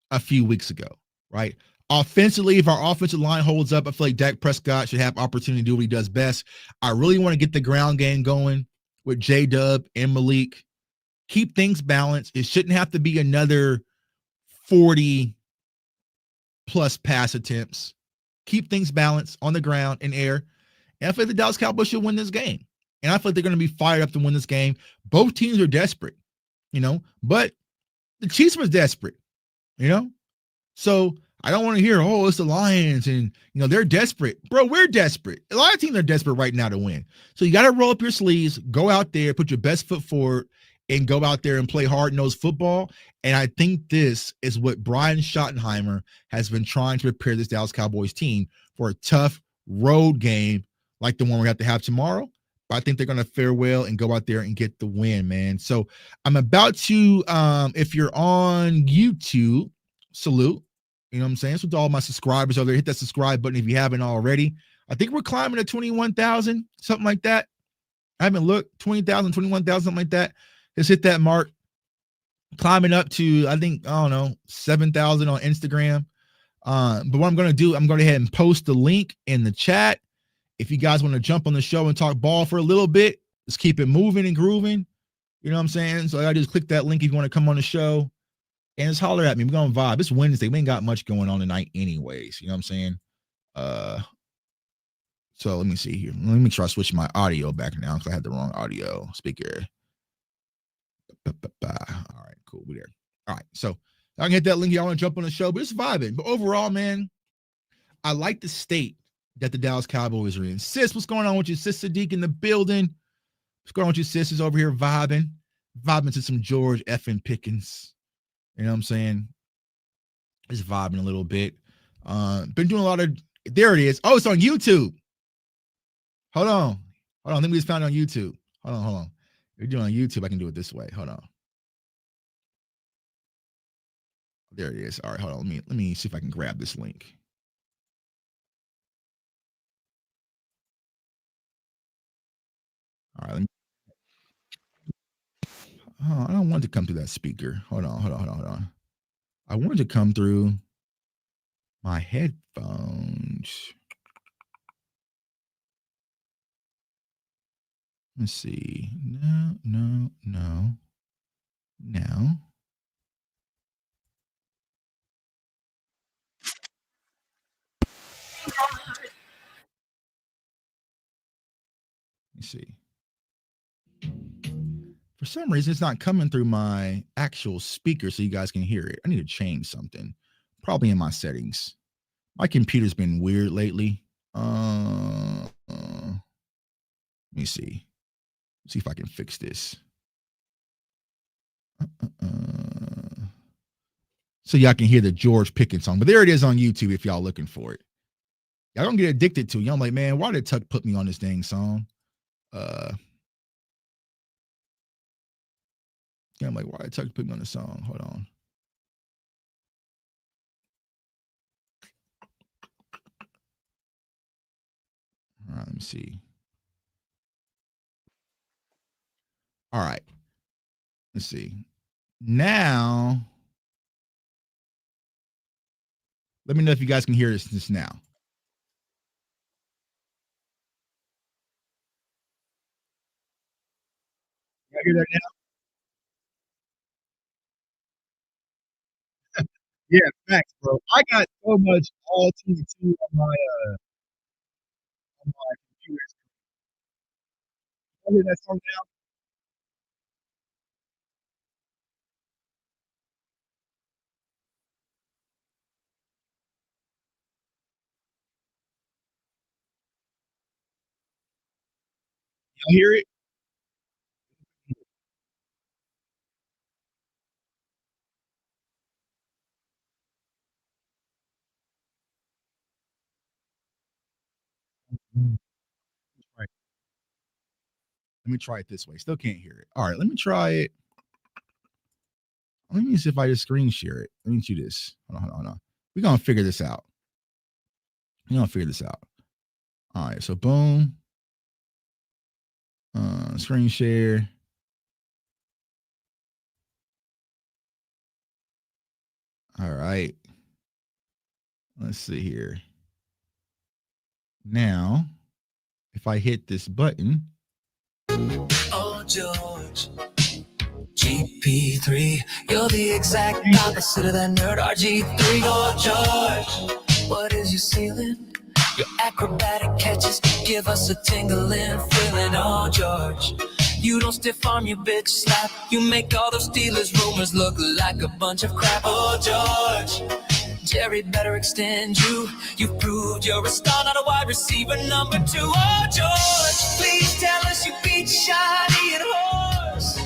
S2: a few weeks ago, right? Offensively, if our offensive line holds up, I feel like Dak Prescott should have opportunity to do what he does best. I really want to get the ground game going with J-Dub and Malik. Keep things balanced. It shouldn't have to be another 40 plus pass attempts. Keep things balanced on the ground and air. And I feel like the Dallas Cowboys should win this game. And I feel like they're going to be fired up to win this game. Both teams are desperate, you know, but the Chiefs were desperate, you know? So I don't want to hear, oh, it's the Lions and, you know, they're desperate. Bro, we're desperate. A lot of teams are desperate right now to win. So you got to roll up your sleeves, go out there, put your best foot forward, and go out there and play hard-nosed football. And I think this is what Brian Schottenheimer has been trying to prepare this Dallas Cowboys team for a tough road game like the one we have to have tomorrow. But I think they're going to fare well and go out there and get the win, man. So I'm about to, if you're on YouTube, salute. You know what I'm saying? So to all my subscribers over there, hit that subscribe button if you haven't already. I think we're climbing to 21,000, something like that. I haven't looked, 20,000, 21,000, something like that. Let's hit that mark. Climbing up to, I think, I don't know, 7,000 on Instagram. But what I'm going to do, I'm going to go ahead and post the link in the chat. If you guys want to jump on the show and talk ball for a little bit, let's keep it moving and grooving. You know what I'm saying? So I just click that link if you want to come on the show and just holler at me. We're going to vibe. It's Wednesday. We ain't got much going on tonight anyways. You know what I'm saying? So let me see here. Let me make sure I switch my audio back now because I had the wrong audio speaker. All right, cool. We're there. All right. So I can hit that link. Y'all want to jump on the show, but it's vibing. But overall, man, I like the state that the Dallas Cowboys are in. Sis, what's going on with you? Sis Sadiq in the building. What's going on with you, sisters over here vibing to some George effing Pickens. You know what I'm saying? Just vibing a little bit. Been doing a lot of, there it is. Oh, it's on YouTube. Hold on. I think we just found it on YouTube. Hold on. If you're doing on YouTube, I can do it this way. Hold on. There it is. All right, hold on. Let me see if I can grab this link. All right. I don't want it to come through that speaker. Hold on. I want it to come through my headphones. Let's see. No. Now. Let me see. For some reason, it's not coming through my actual speaker so you guys can hear it. I need to change something. Probably in my settings. My computer's been weird lately. Let me see. See if I can fix this. So y'all can hear the George Pickens song. But there it is on YouTube if y'all looking for it. Y'all don't get addicted to it. Y'all like, man, why did Tuck put me on this dang song? Yeah, I'm like, why did Tuck put me on the song? Hold on. All right, let me see. All right. Let's see. Now, let me know if you guys can hear this now. You hear that now? Yeah, facts, bro. I got so much all TNT on my computer. I hear that song now. Y'all hear it? Mm, right. Let me try it this way. Still can't hear it. All right, let me try it. Let me see if I just screen share it. Let me do this. Hold on. We're gonna figure this out. We're gonna figure this out. All right, so boom. Screen share. All right. Let's see here. Now, if I hit this button.
S1: Oh, George. GP3, you're the exact opposite of that nerd RG3. Oh, George, what is your ceiling? Your acrobatic catches give us a tingling feeling. Oh, George, you don't stiff arm your bitch slap. You make all those Steelers rumors look like a bunch of crap. Oh, George, Jerry better extend you. You've proved you're a star, not a wide receiver number 2. Oh, George, please tell us you beat Shoddy and Horse.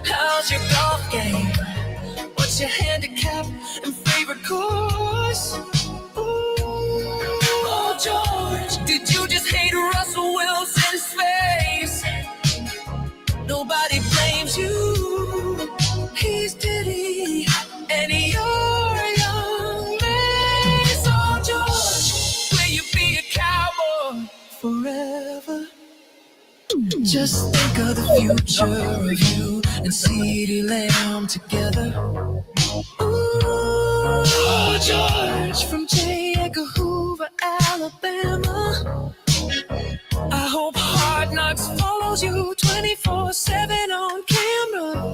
S1: How's your golf game? What's your handicap and favorite course? Ooh, oh, George, did you just hate Russell Wilson's face? Nobody blames you. He's Diddy, and you're young man. So, George, will you be a cowboy forever? Just think of the future of you and CeeDee Lamb together. Ooh, George, from J. Edgar Hoover, Alabama. I hope Hard Knocks follows you 24/7 on camera.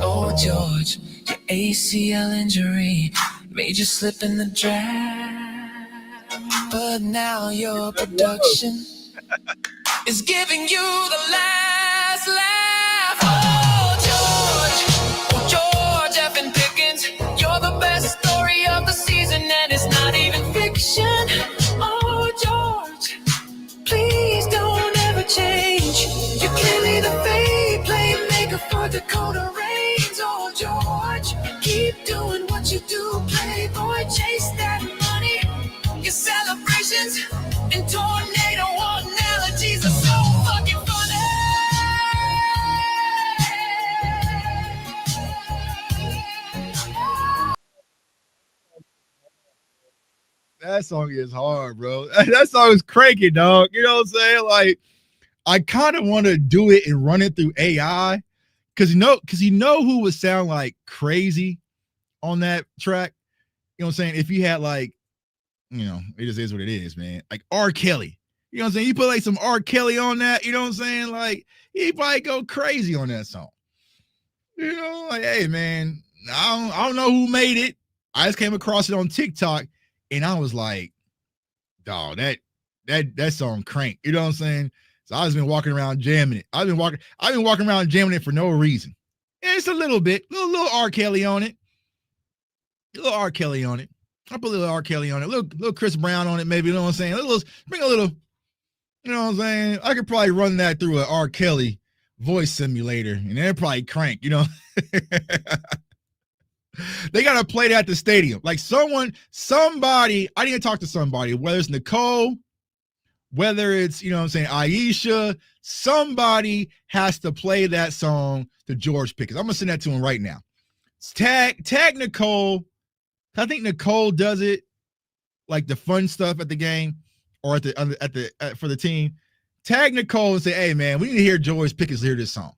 S1: Oh, George, your ACL injury made you slip in the draft. But now your production is giving you the last laugh. Oh, George F. and Pickens, you're the best story of the season, and it's not even fiction. Oh, George, please don't ever change. You're clearly the fade playmaker for Dakota Reigns. Oh, George, keep doing what you do, playboy, chase that money. Your celebrations and tornado analogies are so fucking funny.
S2: That song is hard, bro. That song is cranky, dog. You know what I'm saying? Like, I kind of want to do it and run it through AI because you know who would sound like crazy on that track. You know what I'm saying? If you had like, it just is what it is, man. Like R. Kelly. You know what I'm saying? You put like some R. Kelly on that, you know what I'm saying? Like, he probably go crazy on that song. You know, like, hey, man, I don't know who made it. I just came across it on TikTok, and I was like, dog, that song crank. You know what I'm saying? So I've just been walking around jamming it. I've been walking around jamming it for no reason. And it's a little bit, little R. Kelly on it. A little R. Kelly on it. I put a little R. Kelly on it, a little Chris Brown on it, maybe, you know what I'm saying? Bring a little, you know what I'm saying? I could probably run that through an R. Kelly voice simulator, and they're probably crank, you know. They gotta play that at the stadium. Like somebody, I need to talk to somebody, whether it's Nicole, whether it's, you know what I'm saying, Aisha, somebody has to play that song to George Pickens. I'm gonna send that to him right now. Tag Nicole. I think Nicole does it. like the fun stuff at the game or for the team, tag Nicole and say, hey man, we need to hear George Pickens hear this song.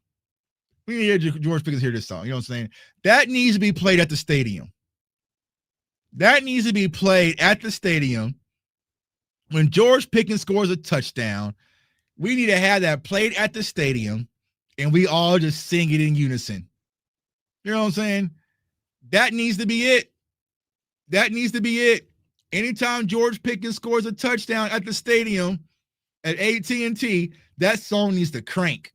S2: We need to hear George Pickens hear this song. You know what I'm saying? That needs to be played at the stadium. That needs to be played at the stadium. When George Pickens scores a touchdown, we need to have that played at the stadium and we all just sing it in unison. You know what I'm saying? That needs to be it. That needs to be it. Anytime George Pickens scores a touchdown at the stadium at AT&T, that song needs to crank.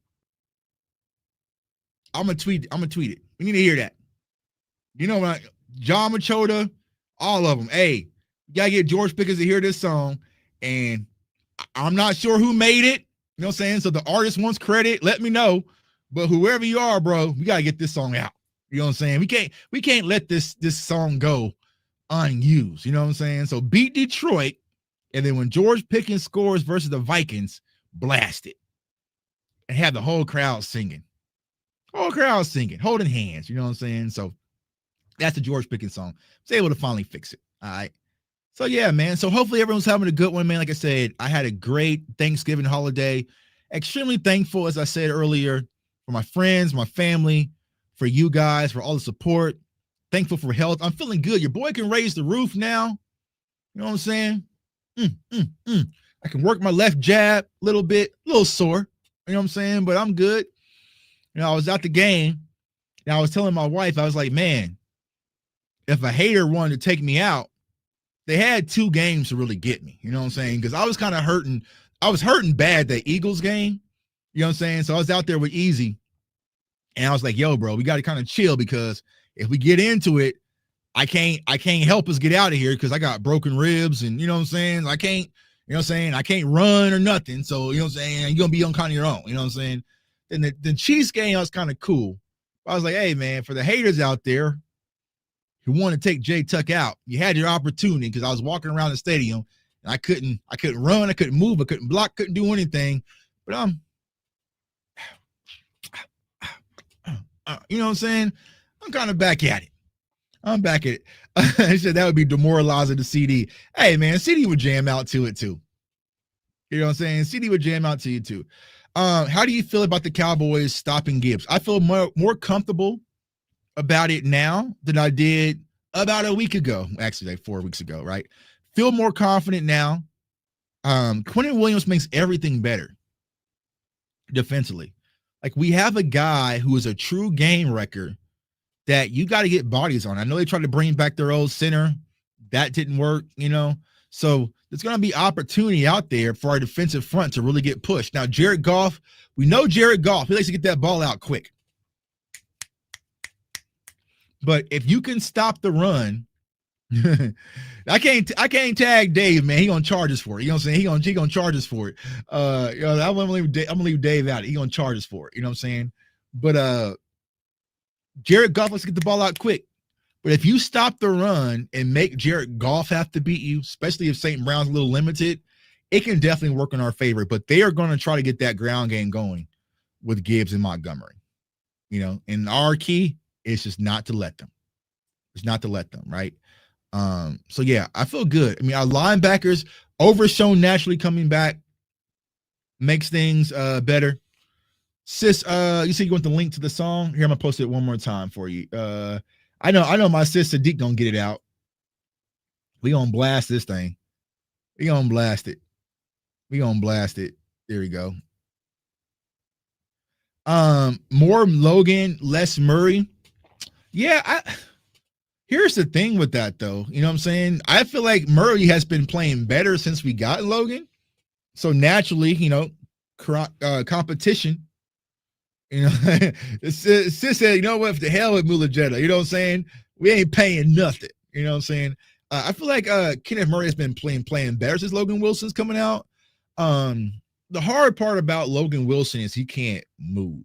S2: I'm gonna tweet it. We need to hear that. You know what? John Machota, all of them. Hey, you gotta get George Pickens to hear this song. And I'm not sure who made it. You know what I'm saying? So the artist wants credit. Let me know. But whoever you are, bro, we gotta get this song out. You know what I'm saying? We can't let this song go unused. You know what I'm saying? So beat Detroit, and then when George Pickens scores versus the Vikings, blast it. And have the whole crowd singing. Holding hands. You know what I'm saying? So that's the George Pickens song. I was able to finally fix it. All right. So yeah, man. So hopefully everyone's having a good one, man. Like I said, I had a great Thanksgiving holiday. Extremely thankful, as I said earlier, for my friends, my family, for you guys, for all the support. Thankful for health. I'm feeling good. Your boy can raise the roof now. You know what I'm saying? I can work my left jab a little bit, a little sore. You know what I'm saying? But I'm good. You know, I was at the game, and I was telling my wife, I was like, man, if a hater wanted to take me out, they had 2 games to really get me. You know what I'm saying? Because I was kind of hurting. I was hurting bad that Eagles game. You know what I'm saying? So I was out there with Easy, and I was like, yo, bro, we got to kind of chill because if we get into it, I can't help us get out of here because I got broken ribs and, you know what I'm saying? I can't, you know what I'm saying? I can't run or nothing. So, you know what I'm saying? You're going to be on kind of your own. You know what I'm saying? Then the Chiefs game, I was kind of cool. I was like, hey, man, for the haters out there who want to take Jay Tuck out, you had your opportunity because I was walking around the stadium and I couldn't run, I couldn't move, I couldn't block, couldn't do anything. But you know what I'm saying? I'm kind of back at it. I'm back at it. I said that would be demoralizing to CD. Hey, man, CD would jam out to it too. You know what I'm saying? CD would jam out to you too. How do you feel about the Cowboys stopping Gibbs? I feel more comfortable about it now than I did about a week ago. Actually, like 4 weeks ago, right? Feel more confident now. Quentin Williams makes everything better defensively. Like, we have a guy who is a true game wrecker that you got to get bodies on. I know they tried to bring back their old center. That didn't work, you know? So there's going to be opportunity out there for our defensive front to really get pushed. Now, Jared Goff, we know Jared Goff. He likes to get that ball out quick. But if you can stop the run, I can't tag Dave, man. He gonna charge us for it. You know what I'm saying? He gonna charge us for it. You know, I'm gonna leave Dave out. He gonna charge us for it. You know what I'm saying? But Jared Goff likes to get the ball out quick. But if you stop the run and make Jared Goff have to beat you, especially if St. Brown's a little limited, it can definitely work in our favor. But they are going to try to get that ground game going with Gibbs and Montgomery. You know, and our key is just not to let them. It's not to let them, right? So yeah, I feel good. I mean, our linebackers, Overshown naturally coming back makes things better. Sis, you see you want the link to the song? Here, I'm gonna post it one more time for you. I know my sis Sadiq gonna get it out. We gonna blast this thing. We gonna blast it. There we go. More Logan, less Murray. Yeah, here's the thing with that though. You know what I'm saying? I feel like Murray has been playing better since we got Logan. So naturally, you know, competition. You know, Sis said, you know what, the hell with Mulajetta. You know what I'm saying? We ain't paying nothing. You know what I'm saying? I feel like Kenneth Murray has been playing better since Logan Wilson's coming out. The hard part about Logan Wilson is he can't move.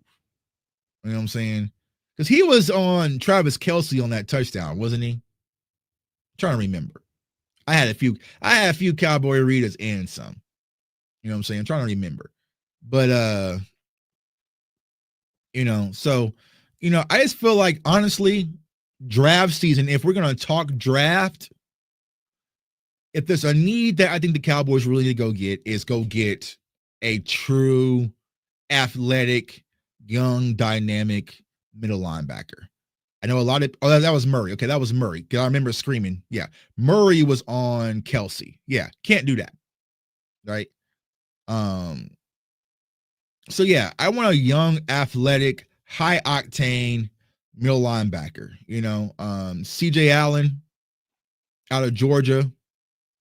S2: You know what I'm saying? Because he was on Travis Kelce on that touchdown, wasn't he? I'm trying to remember. I had a few Cowboy readers and some. You know what I'm saying? I'm trying to remember. But you know, so, you know, I just feel like, honestly, draft season, if we're going to talk draft, if there's a need that I think the Cowboys really need to go get a true athletic, young, dynamic middle linebacker. I know a lot of that was Murray. Okay, that was Murray. I remember screaming. Yeah. Murray was on Kelsey. Yeah, can't do that. Right. So yeah, I want a young, athletic, high octane middle linebacker. CJ Allen out of Georgia.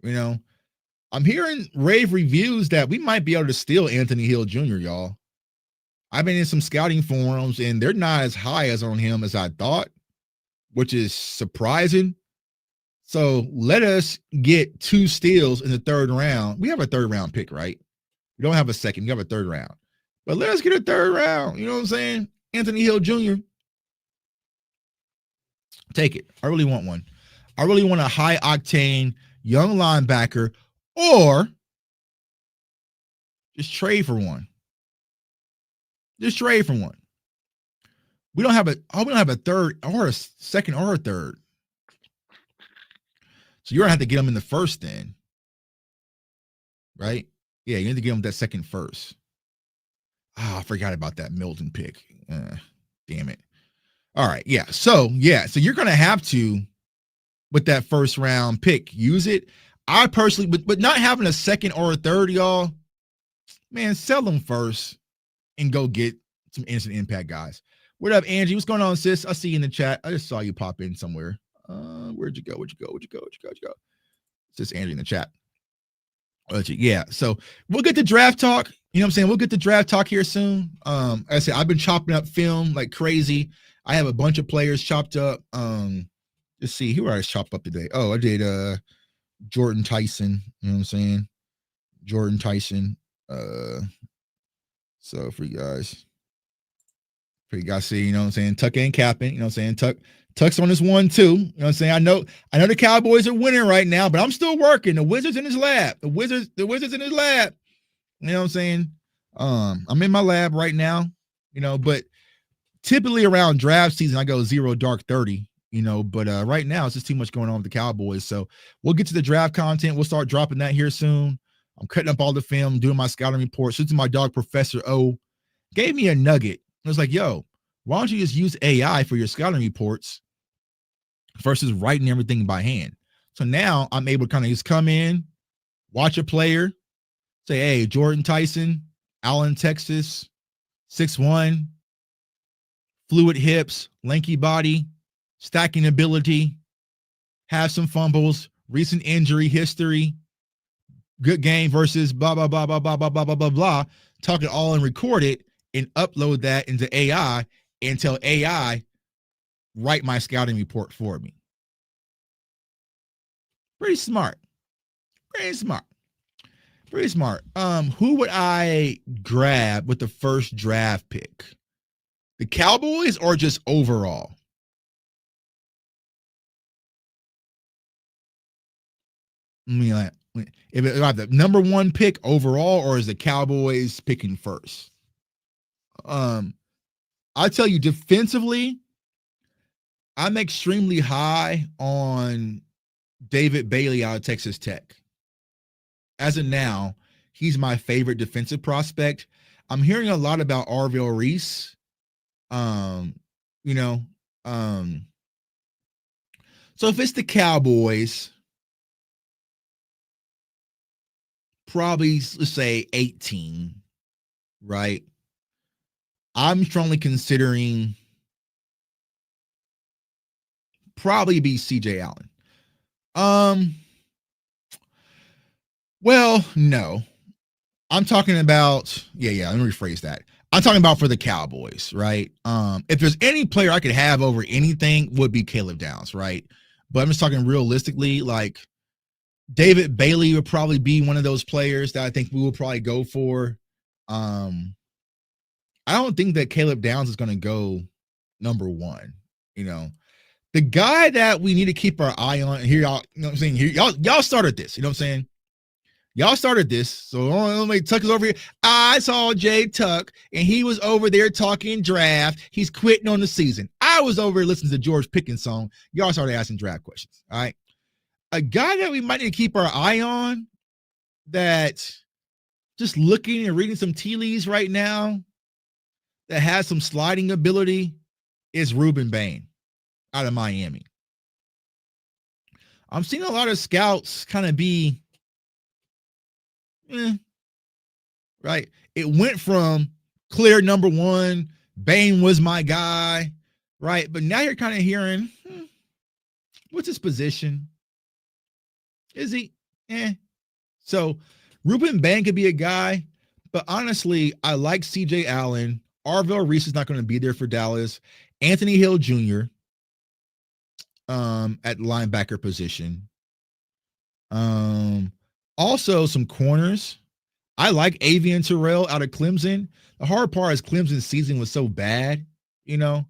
S2: I'm hearing rave reviews that we might be able to steal Anthony Hill Jr., y'all. I've been in some scouting forums and they're not as high as on him as I thought, which is surprising. So let us get 2 steals in the 3rd round. We have a 3rd round pick, right? We don't have a second. We have a 3rd round. But let us get a 3rd round. You know what I'm saying? Anthony Hill Jr. Take it. I really want one. I really want a high octane young linebacker, or just trade for one. Just trade for one. We don't have a 3rd or a 2nd or a 3rd. So you're gonna have to get them in the 1st then. Right? Yeah, you need to get them that 2nd first. I forgot about that Milton pick. Damn it. All right. Yeah. So you're going to have to, with that 1st round pick, use it. I personally, but not having a 2nd or a 3rd, y'all, man, sell them first and go get some instant impact guys. What up, Angie? What's going on, sis? I see you in the chat. I just saw you pop in somewhere. Where'd you go? It's just Angie in the chat. Yeah. So we'll get the draft talk. You know what I'm saying? We'll get the draft talk here soon. Like I said, I've been chopping up film like crazy. I have a bunch of players chopped up. Let's see, who I chopped up today? Oh, I did Jordan Tyson. You know what I'm saying? Jordan Tyson. So for you guys see, you know what I'm saying? Tuck ain't capping. You know what I'm saying? Tuck's on this one too. You know what I'm saying? I know the Cowboys are winning right now, but I'm still working. The Wizards in his lab. The Wizards in his lab. You know what I'm saying? I'm in my lab right now, but typically around draft season, I go 0 dark 30, but right now it's just too much going on with the Cowboys. So we'll get to the draft content. We'll start dropping that here soon. I'm cutting up all the film, doing my scouting report. Since my dog, Professor O, gave me a nugget. It was like, yo, why don't you just use AI for your scouting reports versus writing everything by hand? So now I'm able to kind of just come in, watch a player, say, hey, Jordan Tyson, Allen, Texas, 6'1", fluid hips, lanky body, stacking ability, have some fumbles, recent injury history, good game versus blah, blah, blah, blah, blah, blah, blah, blah, blah, blah. Talk it all and record it and upload that into AI and tell AI, write my scouting report for me. Pretty smart. Who would I grab with the 1st draft pick? The Cowboys or just overall? I mean, if I have the number 1 pick overall, or is the Cowboys picking first? I tell you, defensively, I'm extremely high on David Bailey out of Texas Tech. As of now, he's my favorite defensive prospect. I'm hearing a lot about Arvell Reese. So if it's the Cowboys, probably, let's say 18, right? I'm strongly considering probably be CJ Allen. Well, no. I'm talking about, let me rephrase that. I'm talking about for the Cowboys, right? If there's any player I could have over anything, would be Caleb Downs, right? But I'm just talking realistically, like David Bailey would probably be one of those players that I think we will probably go for. I don't think that Caleb Downs is going to go number 1. The guy that we need to keep our eye on here, y'all, you know what I'm saying? Here, y'all started this, you know what I'm saying? Y'all started this. So Tuck is over here. I saw Jay Tuck, and he was over there talking draft. He's quitting on the season. I was over here listening to George Pickens' song. Y'all started asking draft questions. All right. A guy that we might need to keep our eye on, that just looking and reading some tea leaves right now, that has some sliding ability, is Ruben Bain out of Miami. I'm seeing a lot of scouts kind of be, right? It went from clear number one, Bain was my guy, right? But now you're kind of hearing, what's his position? Is he? So Ruben Bain could be a guy, but honestly, I like CJ Allen. Arvell Reese is not going to be there for Dallas. Anthony Hill Jr. At linebacker position. Also some corners. I like Avian Terrell out of Clemson. The hard part is Clemson's season was so bad, you know.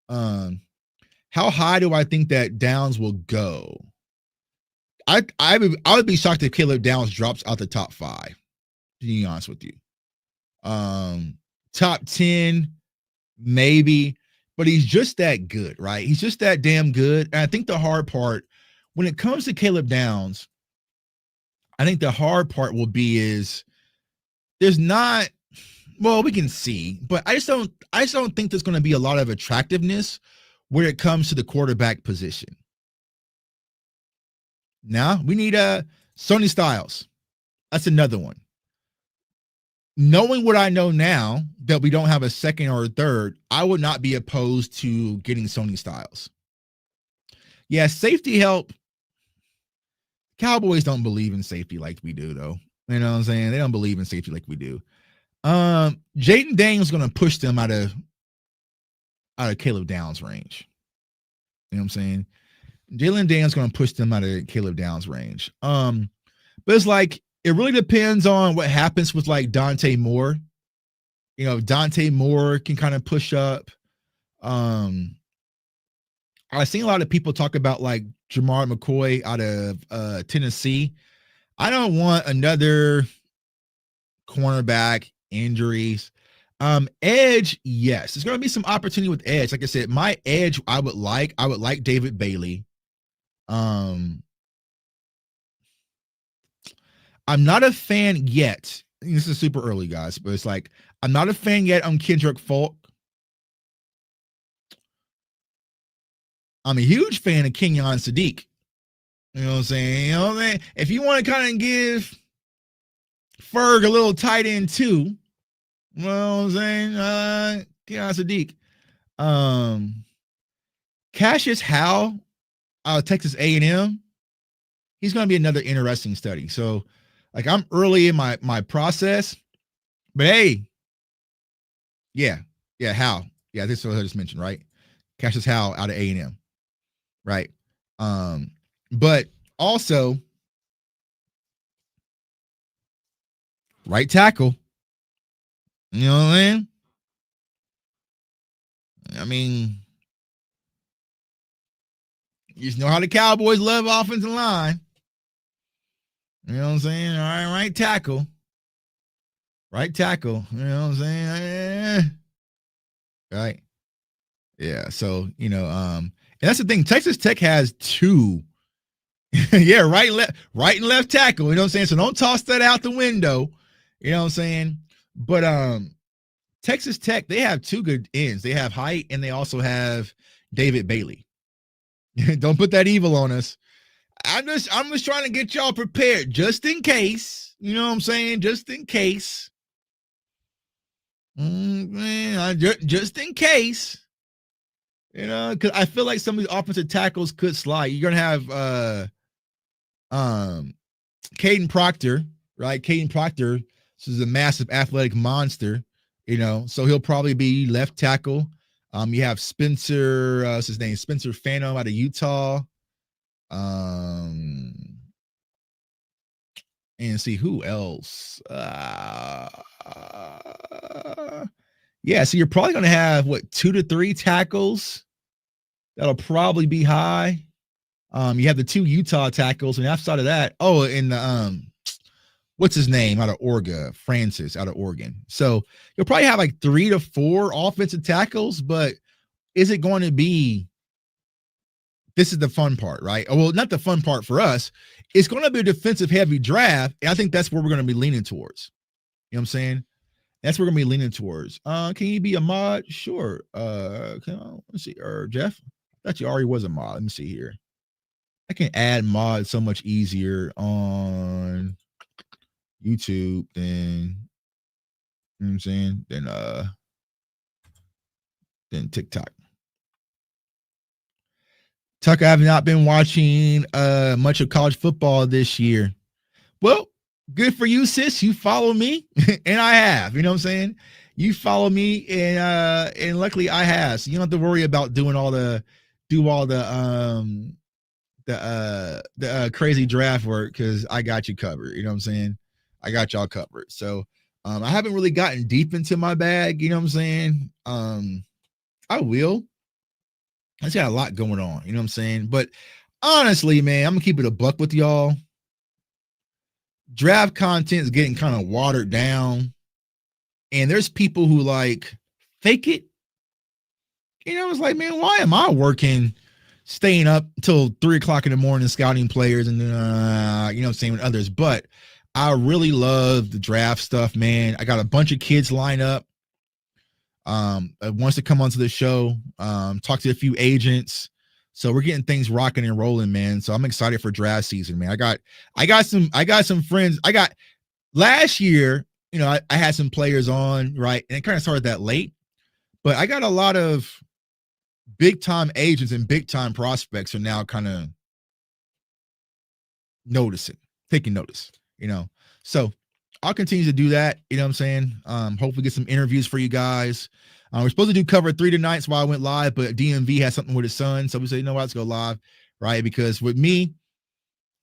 S2: How high do I think that Downs will go? I would be shocked if Caleb Downs drops out the top 5, to be honest with you. Top 10, maybe, but he's just that good, right? He's just that damn good. And I think the hard part, when it comes to Caleb Downs, I think the hard part will be is there's not, well, we can see, but I just don't think there's going to be a lot of attractiveness when it comes to the quarterback position. Now we need Sonny Styles. That's another one. Knowing what I know now, that we don't have a second or a third, I would not be opposed to getting Sonny Styles. Yeah, safety help. Cowboys don't believe in safety like we do, though. You know what I'm saying? They don't believe in safety like we do. Jaden Daniels going to push them out of Caleb Downs range. You know what I'm saying? Jalen Daniels going to push them out of Caleb Downs range. But it's like, it really depends on what happens with like Dante Moore. You know, Dante Moore can kind of push up. I've seen a lot of people talk about like Jamar McCoy out of Tennessee. I don't want another cornerback injuries. Edge, yes, there's going to be some opportunity with edge. Like I said, my edge, I would like David Bailey. I'm not a fan yet. This is super early, guys, but it's like, I'm not a fan yet on Kendrick Falk. I'm a huge fan of Kenyon Sadiq. You know what I'm saying? You know what I mean? If you want to kind of give Ferg a little tight end too, you know what I'm saying? Kenyon Sadiq. Cassius Howe out of Texas A&M. He's going to be another interesting study. So, like, I'm early in my process, but hey, yeah, Howe. Yeah, this is what I just mentioned, right? Cassius Howe out of A&M, right? But also right tackle. You know what I mean? I mean, you just know how the Cowboys love offensive line. You know what I'm saying? All right, right tackle. Right tackle. You know what I'm saying? Right. Yeah. So, you know, and that's the thing. Texas Tech has 2. Yeah, right and left tackle. You know what I'm saying? So don't toss that out the window. You know what I'm saying? But Texas Tech, they have 2 good ends. They have height and they also have David Bailey. Don't put that evil on us. I'm just trying to get y'all prepared just in case. You know what I'm saying? Just in case. Just in case. You know, because I feel like some of these offensive tackles could slide. You're gonna have Caden Proctor, right? Caden Proctor, this is a massive athletic monster, you know, so he'll probably be left tackle. You have Spencer, what's his name? Spencer Fano out of Utah. And see who else. Yeah, so you're probably going to have 2 to 3 tackles. That'll probably be high. You have the 2 Utah tackles, and outside of that, and what's his name out of Oregon? Francis out of Oregon. So you'll probably have 3 to 4 offensive tackles, but is it going to be this is the fun part, right? Well, not the fun part for us. It's going to be a defensive heavy draft. And I think that's where we're going to be leaning towards. You know what I'm saying? That's what we're going to be leaning towards. Can you be a mod? Sure. Let's see. Or Jeff, I thought you already was a mod. Let me see here. I can add mods so much easier on YouTube than, you know what I'm saying, than TikTok. Tucker, I have not been watching much of college football this year. Well, good for you, sis. You follow me, and I have. You know what I'm saying? You follow me, and luckily I have. So you don't have to worry about doing all the crazy draft work because I got you covered. You know what I'm saying? I got y'all covered. So I haven't really gotten deep into my bag. You know what I'm saying? I will. I just got a lot going on. You know what I'm saying? But honestly, man, I'm gonna keep it a buck with y'all. Draft content is getting kind of watered down, and there's people who like fake it. You know, it's like, man, why am I working, staying up until 3:00 in the morning scouting players and you know what I'm saying, with others? But I really love the draft stuff, man. I got a bunch of kids lined up. Wants to come onto the show, talk to a few agents. So we're getting things rocking and rolling, man. So I'm excited for draft season, man. I got some friends. Last year, you know, I had some players on, right? And it kind of started that late, but I got a lot of big time agents and big time prospects are now kind of taking notice, you know. So I'll continue to do that. You know what I'm saying? Hopefully get some interviews for you guys. We're supposed to do cover 3 tonight, so I went live, but DMV has something with his son. So we said, you know what, let's go live, right? Because with me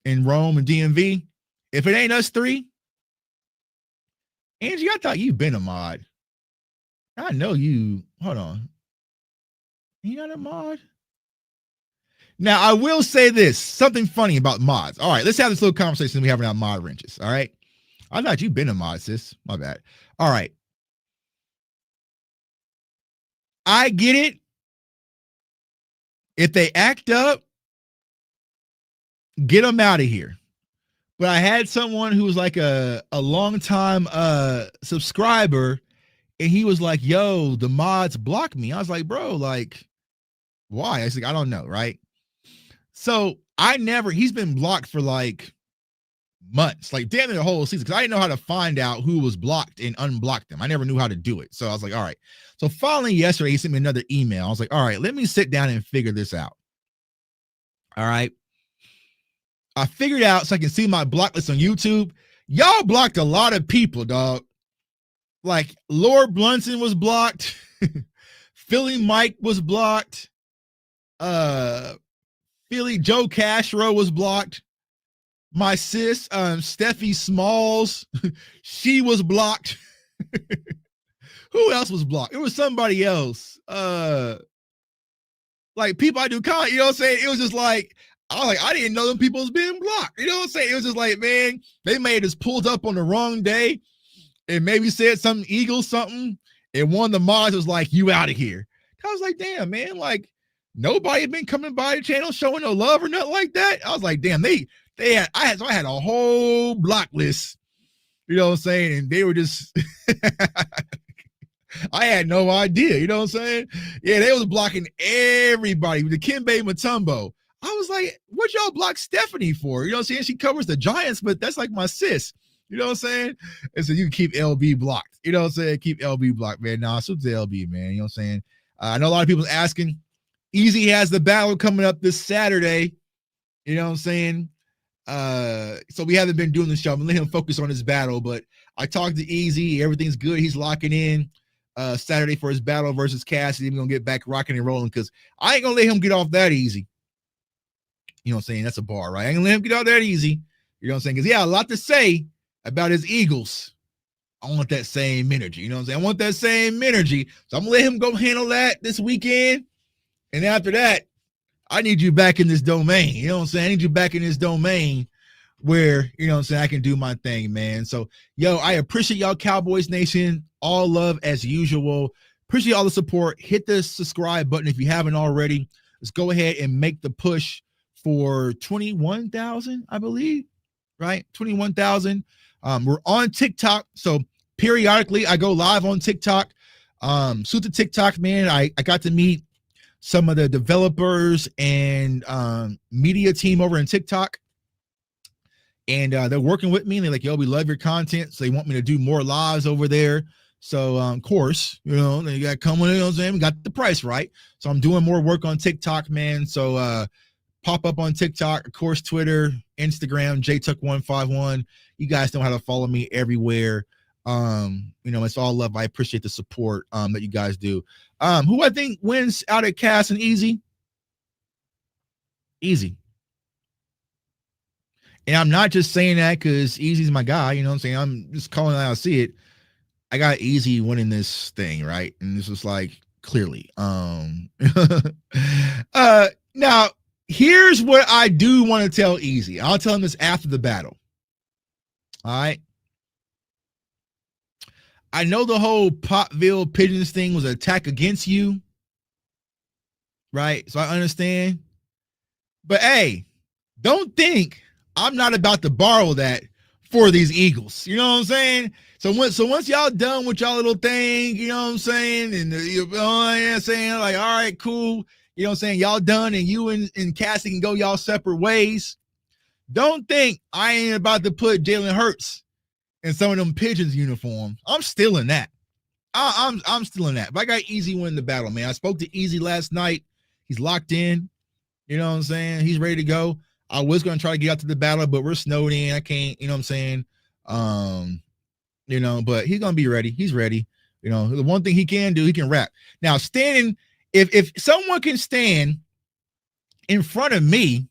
S2: in Rome and DMV, if it ain't us 3, Angie, I thought you've been a mod. I know you. Hold on. You not a mod? Now, I will say this, something funny about mods. All right, let's have this little conversation we have about mod wrenches, all right? I thought you've been a mod, sis. My bad. All right. I get it. If they act up, get them out of here. But I had someone who was like a long-time subscriber, and he was like, yo, the mods block me. I was like, bro, like, why? I was like, I don't know, right? So he's been blocked for like months, like damn near the whole season, because I didn't know how to find out who was blocked and unblock them. I never knew how to do it. So I was like, all right. So finally yesterday, he sent me another email. I was like, all right, let me sit down and figure this out. All right. I figured out so I can see my block list on YouTube. Y'all blocked a lot of people, dog. Like Lord Blunson was blocked. Philly Mike was blocked. Philly Joe Castro was blocked. My sis, Steffi Smalls, she was blocked. Who else was blocked? It was somebody else. Like people I do comment, you know what I'm saying? It was just like, I didn't know them people was being blocked. You know what I'm saying? It was just like, man, they made us pulled up on the wrong day and maybe said something, Eagles something, and one of the mods was like, you out of here. I was like, damn, man, like nobody had been coming by the channel showing no love or nothing like that. I was like, damn, I had a whole block list, you know what I'm saying? And they were just, I had no idea, you know what I'm saying? Yeah, they was blocking everybody. The Kimbe Mutombo. I was like, what y'all block Stephanie for? You know what I'm saying? She covers the Giants, but that's like my sis. You know what I'm saying? And so you can keep LB blocked. You know what I'm saying? Keep LB blocked, man. Nah, so to LB, man. You know what I'm saying? I know a lot of people asking. Easy has the battle coming up this Saturday. You know what I'm saying? So we haven't been doing the show. I'm gonna let him focus on his battle, but I talked to Easy. Everything's good. He's locking in Saturday for his battle versus Cassidy. We're gonna get back rocking and rolling because I ain't gonna let him get off that easy. You know what I'm saying? That's a bar, right? I ain't gonna let him get off that easy. You know what I'm saying? Because he had a lot to say about his Eagles. I want that same energy. You know what I'm saying? I want that same energy. So I'm gonna let him go handle that this weekend. And after that, I need you back in this domain. You know what I'm saying? I need you back in this domain where, you know what I'm saying, I can do my thing, man. So, yo, I appreciate y'all, Cowboys Nation. All love as usual. Appreciate all the support. Hit the subscribe button if you haven't already. let's go ahead and make the push for 21,000, I believe, right? 21,000. We're on TikTok, so periodically I go live on TikTok. Shoot the TikTok, man. I got to meet some of the developers and media team over in TikTok. And they're working with me. And they're like, yo, we love your content. So they want me to do more lives over there. So, of course, you know, they got coming in, you know what I'm saying? We got the price right. So I'm doing more work on TikTok, man. So pop up on TikTok, of course, Twitter, Instagram, JTuck151. You guys know how to follow me everywhere. You know, it's all love. I appreciate the support that you guys do. Who I think wins out at Cass and Easy? Easy. And I'm not just saying that because Easy's my guy, you know what I'm saying? I'm just calling it how I see it. I got Easy winning this thing, right? And this was like clearly. Now, here's what I do want to tell Easy. I'll tell him this after the battle. All right. I know the whole Potville Pigeons thing was an attack against you. Right? So I understand. But hey, don't think I'm not about to borrow that for these Eagles. You know what I'm saying? So once y'all done with y'all little thing, you know what I'm saying? And you know what I'm saying? Like, all right, cool. You know what I'm saying? Y'all done and you and Cassie can go y'all separate ways. Don't think I ain't about to put Jalen Hurts in some of them Pigeons uniforms. I'm still in that. I'm still in that. But I got Easy winning the battle, man. I spoke to Easy last night. He's locked in. You know what I'm saying? He's ready to go. I was going to try to get out to the battle, but we're snowed in. I can't, you know what I'm saying? You know, but he's going to be ready. He's ready. You know, the one thing he can do, he can rap. Now, standing, if someone can stand in front of me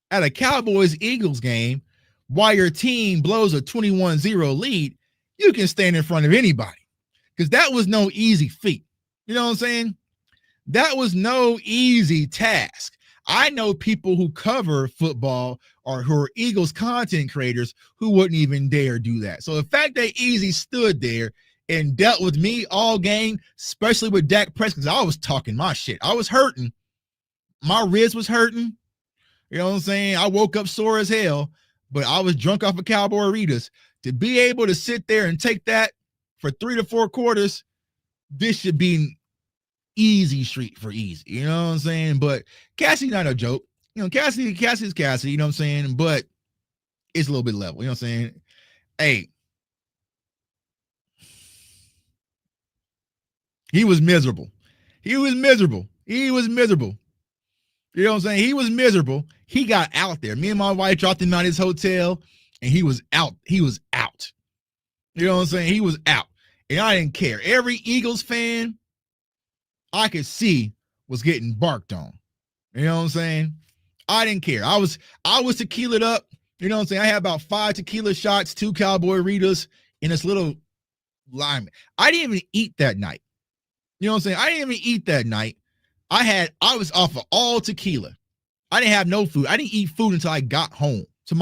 S2: at a Cowboys-Eagles game while your team blows a 21-0 lead, you can stand in front of anybody because that was no easy feat. You know what I'm saying? That was no easy task. I know people who cover football or who are Eagles content creators who wouldn't even dare do that. So the fact that Easy stood there and dealt with me all game, especially with Dak Prescott, because I was talking my shit. I was hurting. My wrist was hurting. You know what I'm saying? I woke up sore as hell, but I was drunk off of Cowboy Ritas. To be able to sit there and take that for 3 to 4 quarters, this should be easy street for Easy. You know what I'm saying? But Cassie's not a joke. You know, Cassie's Cassie, you know what I'm saying? But it's a little bit level. You know what I'm saying? Hey, he was miserable. He was miserable. He was miserable. You know what I'm saying? He was miserable. He got out there. Me and my wife dropped him out of his hotel, and he was out. He was out. You know what I'm saying? He was out. And I didn't care. Every Eagles fan I could see was getting barked on. You know what I'm saying? I didn't care. I was tequila'd up. You know what I'm saying? I had about 5 tequila shots, 2 Cowboy Ritas in this little lime. I didn't even eat that night. You know what I'm saying? I didn't even eat that night. I was off of all tequila. I didn't have no food. I didn't eat food until I got home. So me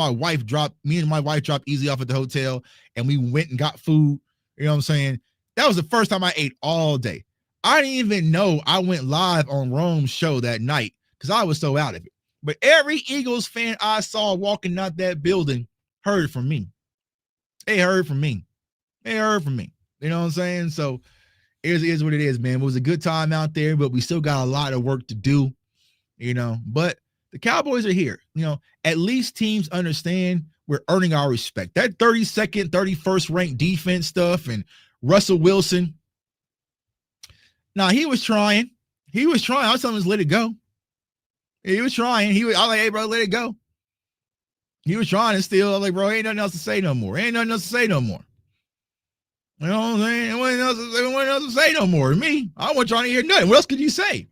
S2: and my wife dropped Easy off at the hotel and we went and got food. You know what I'm saying? That was the first time I ate all day. I didn't even know I went live on Rome's show that night because I was so out of it. But every Eagles fan I saw walking out that building heard from me. They heard from me. They heard from me. You know what I'm saying? So it is what it is, man. It was a good time out there, but we still got a lot of work to do, you know. But the Cowboys are here. You know, at least teams understand we're earning our respect. That 32nd, 31st ranked defense stuff and Russell Wilson. Now, he was trying. I was telling him to let it go. He was trying. I was like, hey, bro, let it go. He was trying and still, I was like, bro, ain't nothing else to say no more. You know what I'm saying? What else to say no more. Me, I wasn't trying to hear nothing. What else could you say?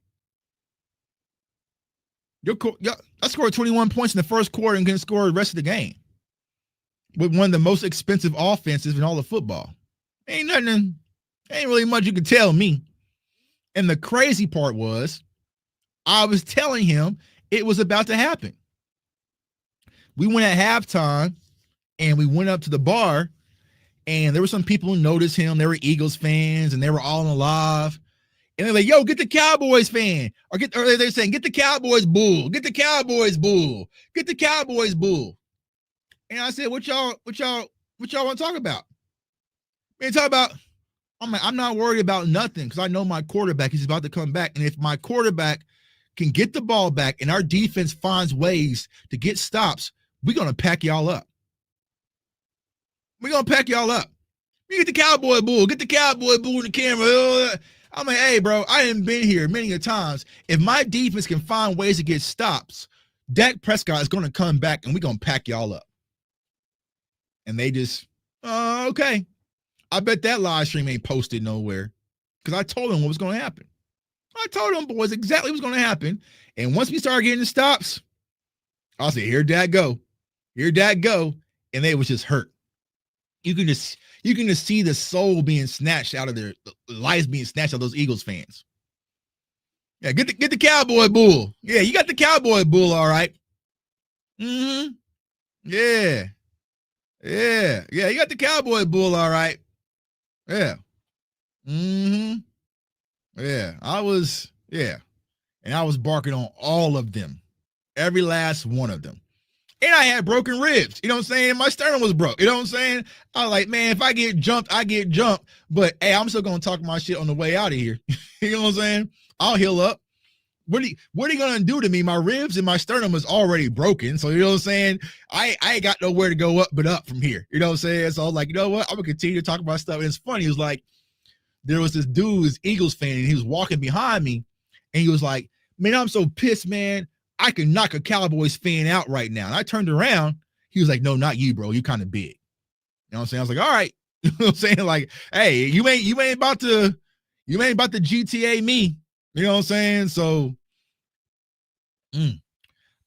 S2: I scored 21 points in the first quarter and couldn't score the rest of the game with one of the most expensive offenses in all of football. Ain't really much you could tell me. And the crazy part was, I was telling him it was about to happen. We went at halftime and we went up to the bar and there were some people who noticed him. They were Eagles fans and they were all alive. And they're like, yo, get the Cowboys fan. Or they're saying, get the Cowboys bull. Get the Cowboys bull. Get the Cowboys bull. And I said, what y'all want to talk about? Man, talk about, I'm not worried about nothing because I know my quarterback is about to come back. And if my quarterback can get the ball back and our defense finds ways to get stops, we're going to pack y'all up. We're going to pack y'all up. You get the Cowboy bull. Get the Cowboy bull in the camera. I'm like, hey, bro, I haven't been here many a times. If my defense can find ways to get stops, Dak Prescott is going to come back and we're going to pack y'all up. And they just, okay. I bet that live stream ain't posted nowhere because I told them what was going to happen. I told them boys exactly what's going to happen. And once we started getting the stops, I said, here Dak go. Here Dak go. And they was just hurt. You can just see the soul being snatched out of their lives being snatched out of those Eagles fans. Yeah, get the Cowboy bull. Yeah, you got the Cowboy bull, all right. Mm-hmm. Yeah. Yeah. Yeah, you got the Cowboy bull, all right. Yeah. Mm-hmm. Yeah. And I was barking on all of them. Every last one of them. And I had broken ribs. You know what I'm saying? My sternum was broke. You know what I'm saying? I was like, man, if I get jumped, I get jumped. But hey, I'm still gonna talk my shit on the way out of here. You know what I'm saying? I'll heal up. What are you gonna do to me? My ribs and my sternum is already broken. So you know what I'm saying? I ain't got nowhere to go up but up from here. You know what I'm saying? So I was like, you know what? I'm gonna continue to talk about stuff. And it's funny, it was like there was this dude who's Eagles fan, and he was walking behind me, and he was like, man, I'm so pissed, man. I can knock a Cowboys fan out right now. And I turned around. He was like, no, not you, bro. You kind of big. You know what I'm saying? I was like, all right. You know what I'm saying? Like, hey, you ain't about to GTA me. You know what I'm saying? So,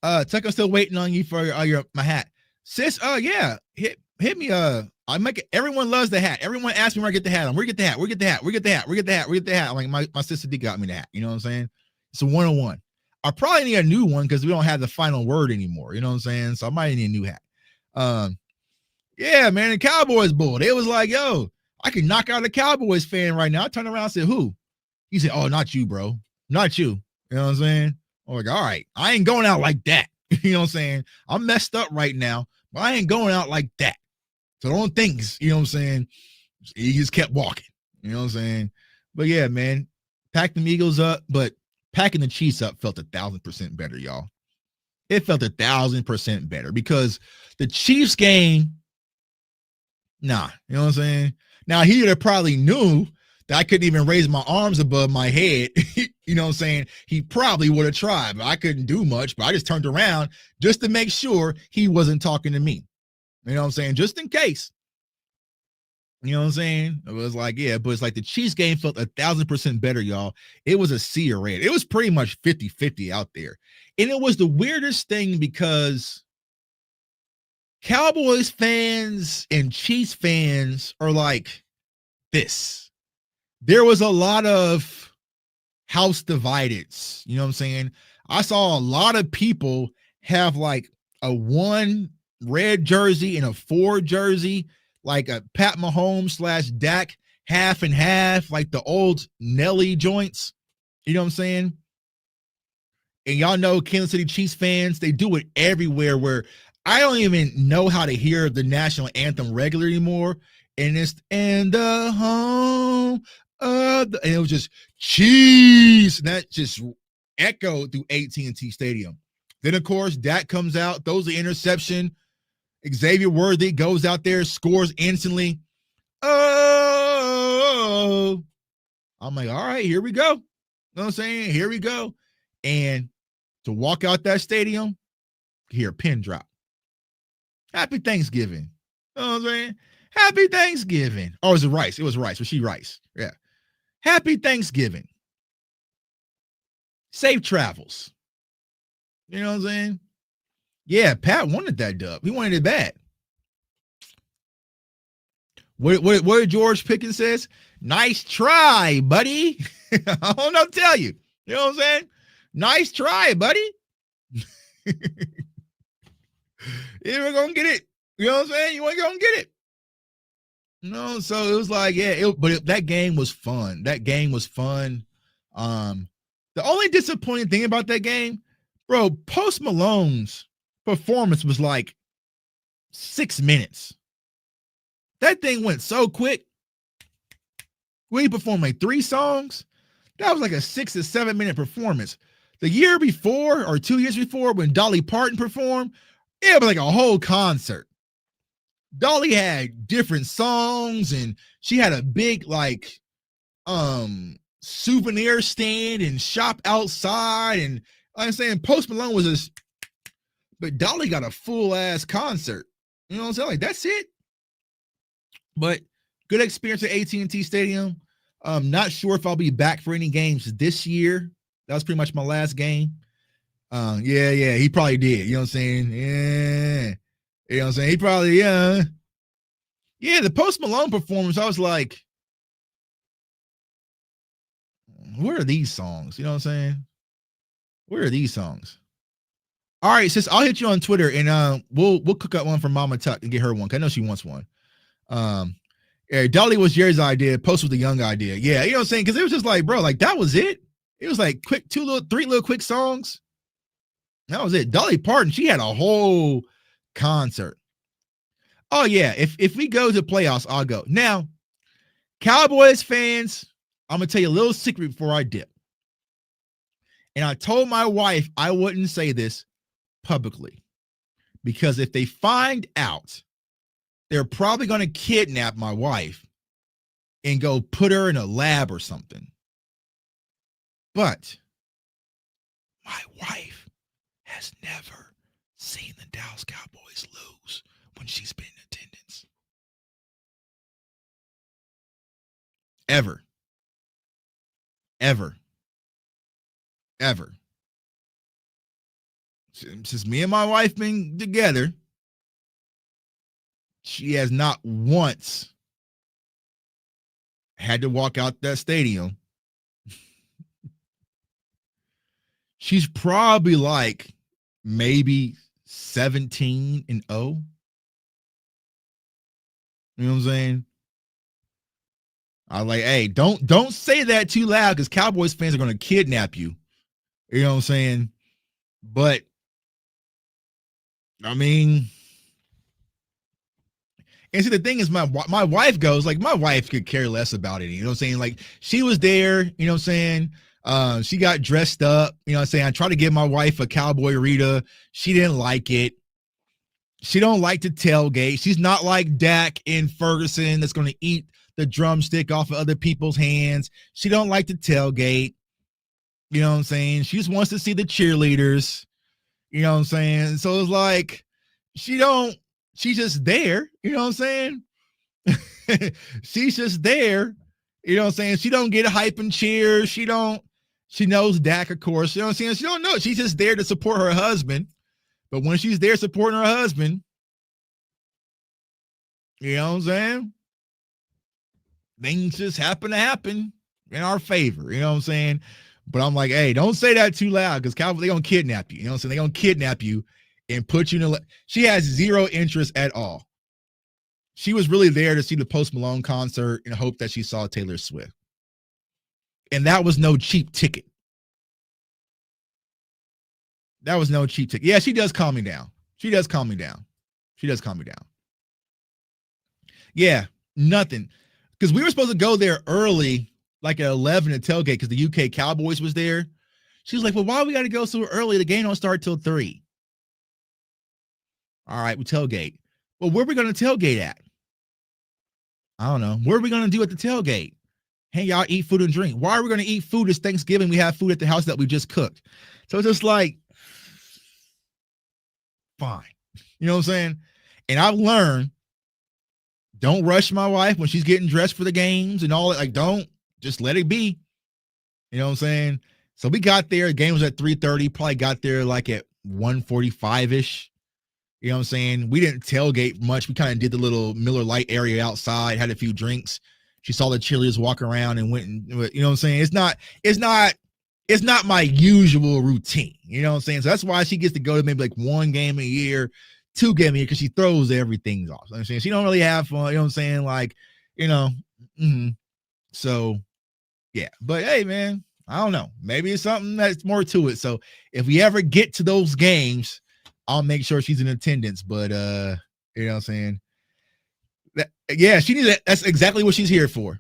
S2: Tuck, I'm still waiting on you for my hat. Sis, yeah, hit me. Everyone loves the hat. Everyone asks me where I get the hat. Where get the hat? Where get the hat? Where get the hat? Where get the hat? Where get the hat? I'm like, my sister D got me the hat. You know what I'm saying? It's a 101. I probably need a new one because we don't have the final word anymore. You know what I'm saying? So I might need a new hat. Yeah, man, the Cowboys bull. They was like, yo, I can knock out a Cowboys fan right now. I turned around and said, who? He said, oh, not you, bro. Not you. You know what I'm saying? I'm like, all right, I ain't going out like that. You know what I'm saying? I'm messed up right now, but I ain't going out like that. So don't think, you know what I'm saying? He just kept walking. You know what I'm saying? But yeah, man, pack them Eagles up, but packing the Chiefs up felt 1,000% better, y'all. It felt 1,000% better because the Chiefs game, nah, you know what I'm saying? Now, he would have probably knew that I couldn't even raise my arms above my head. You know what I'm saying? He probably would have tried, but I couldn't do much. But I just turned around just to make sure he wasn't talking to me. You know what I'm saying? Just in case. You know what I'm saying? It was like, yeah, but it's like the Chiefs game felt 1,000% better, y'all. It was a sea of red. It was pretty much 50-50 out there. And it was the weirdest thing because Cowboys fans and Chiefs fans are like this. There was a lot of house divideds. You know what I'm saying? I saw a lot of people have like a 1 red jersey and a 4 jersey, like a Pat Mahomes / Dak half and half, like the old Nelly joints. You know what I'm saying? And y'all know Kansas City Chiefs fans, they do it everywhere where I don't even know how to hear the national anthem regularly anymore. And it's in the home of the, and it was just Chiefs. And that just echoed through AT&T Stadium. Then, of course, Dak comes out, throws the interception. Xavier Worthy goes out there, scores instantly. Oh, I'm like, all right, here we go. You know what I'm saying? Here we go. And to walk out that stadium, hear a pin drop. Happy Thanksgiving. You know what I'm saying? Happy Thanksgiving. Oh, it was Rice. It was Rice. Was she Rice? Yeah. Happy Thanksgiving. Safe travels. You know what I'm saying? Yeah, Pat wanted that dub. He wanted it bad. What did George Pickens says? Nice try, buddy. I don't know what to tell you. You know what I'm saying? Nice try, buddy. You were gonna get it. You know what I'm saying? You weren't gonna get it. No, so it was like, yeah, but that game was fun. That game was fun. The only disappointing thing about that game, bro, Post Malone's performance was like 6 minutes. That thing went so quick. We performed like 3 songs. That was like a 6 to 7 minute performance. The year before or 2 years before, when Dolly Parton performed, it was like a whole concert. Dolly had different songs, and she had a big like souvenir stand and shop outside. And I'm saying Post Malone was just, but Dolly got a full ass concert. You know what I'm saying? Like, that's it. But good experience at AT&T Stadium. Not sure if I'll be back for any games this year. That was pretty much my last game. Yeah, he probably did. You know what I'm saying? Yeah. You know what I'm saying? He probably, yeah. Yeah, the Post Malone performance, I was like, where are these songs? You know what I'm saying? Where are these songs? All right, sis, I'll hit you on Twitter, and we'll cook up one for Mama Tuck and get her one. I know she wants one. Yeah, Dolly was Jerry's idea. Post was the young idea. Yeah, you know what I'm saying? Because it was just like, bro, like that was it. It was like quick, 3 little quick songs. That was it. Dolly Parton, she had a whole concert. Oh yeah, if we go to playoffs, I'll go. Now, Cowboys fans, I'm gonna tell you a little secret before I dip. And I told my wife I wouldn't say this publicly, because if they find out, they're probably going to kidnap my wife and go put her in a lab or something. But my wife has never seen the Dallas Cowboys lose when she's been in attendance. Ever. Since me and my wife been together, she has not once had to walk out that stadium. She's probably like maybe 17-0. You know what I'm saying? I was like, hey, don't say that too loud, because Cowboys fans are going to kidnap you. You know what I'm saying? But I mean, and see, the thing is, my wife goes, like, my wife could care less about it. You know what I'm saying? Like, she was there, you know what I'm saying? She got dressed up, you know what I'm saying? I tried to give my wife a Cowboy Rita. She didn't like it. She don't like to tailgate. She's not like Dak in Ferguson that's going to eat the drumstick off of other people's hands. She don't like to tailgate. You know what I'm saying? She just wants to see the cheerleaders. You know what I'm saying? So it's like, she's just there. You know what I'm saying? She's just there. You know what I'm saying? She don't get hype and cheer. She knows Dak, of course. You know what I'm saying? She don't know. She's just there to support her husband. But when she's there supporting her husband, you know what I'm saying? Things just happen to happen in our favor. You know what I'm saying? But I'm like, hey, don't say that too loud, because Cowboys, they're going to kidnap you. You know what I'm saying? They're going to kidnap you and put you in a... She has zero interest at all. She was really there to see the Post Malone concert and hope that she saw Taylor Swift. And that was no cheap ticket. That was no cheap ticket. Yeah, she does calm me down. Yeah, nothing. Because we were supposed to go there early, like at 11 to tailgate, because the UK Cowboys was there. She was like, well, why we got to go so early? The game don't start till 3. All right, we tailgate. Well, where are we going to tailgate at? I don't know. What are we going to do at the tailgate? Hang out, eat food and drink. Why are we going to eat food? It's Thanksgiving. We have food at the house that we just cooked. So it's just like, fine. You know what I'm saying? And I've learned, don't rush my wife when she's getting dressed for the games and all that. Like, don't, just let it be. You know what I'm saying? So we got there. The game was at 3:30. Probably got there like at 1:45-ish. You know what I'm saying? We didn't tailgate much. We kind of did the little Miller Lite area outside, had a few drinks. She saw the cheerleaders walk around and went and, you know what I'm saying? It's not my usual routine. You know what I'm saying? So that's why she gets to go to maybe like 1 game a year, 2 games a year, because she throws everything off. You know what I'm saying? She don't really have fun. You know what I'm saying? Like, you know, So, yeah. But hey, man, I don't know. Maybe it's something that's more to it. So if we ever get to those games, I'll make sure she's in attendance. But you know what I'm saying? Yeah, she needs that. That's exactly what she's here for.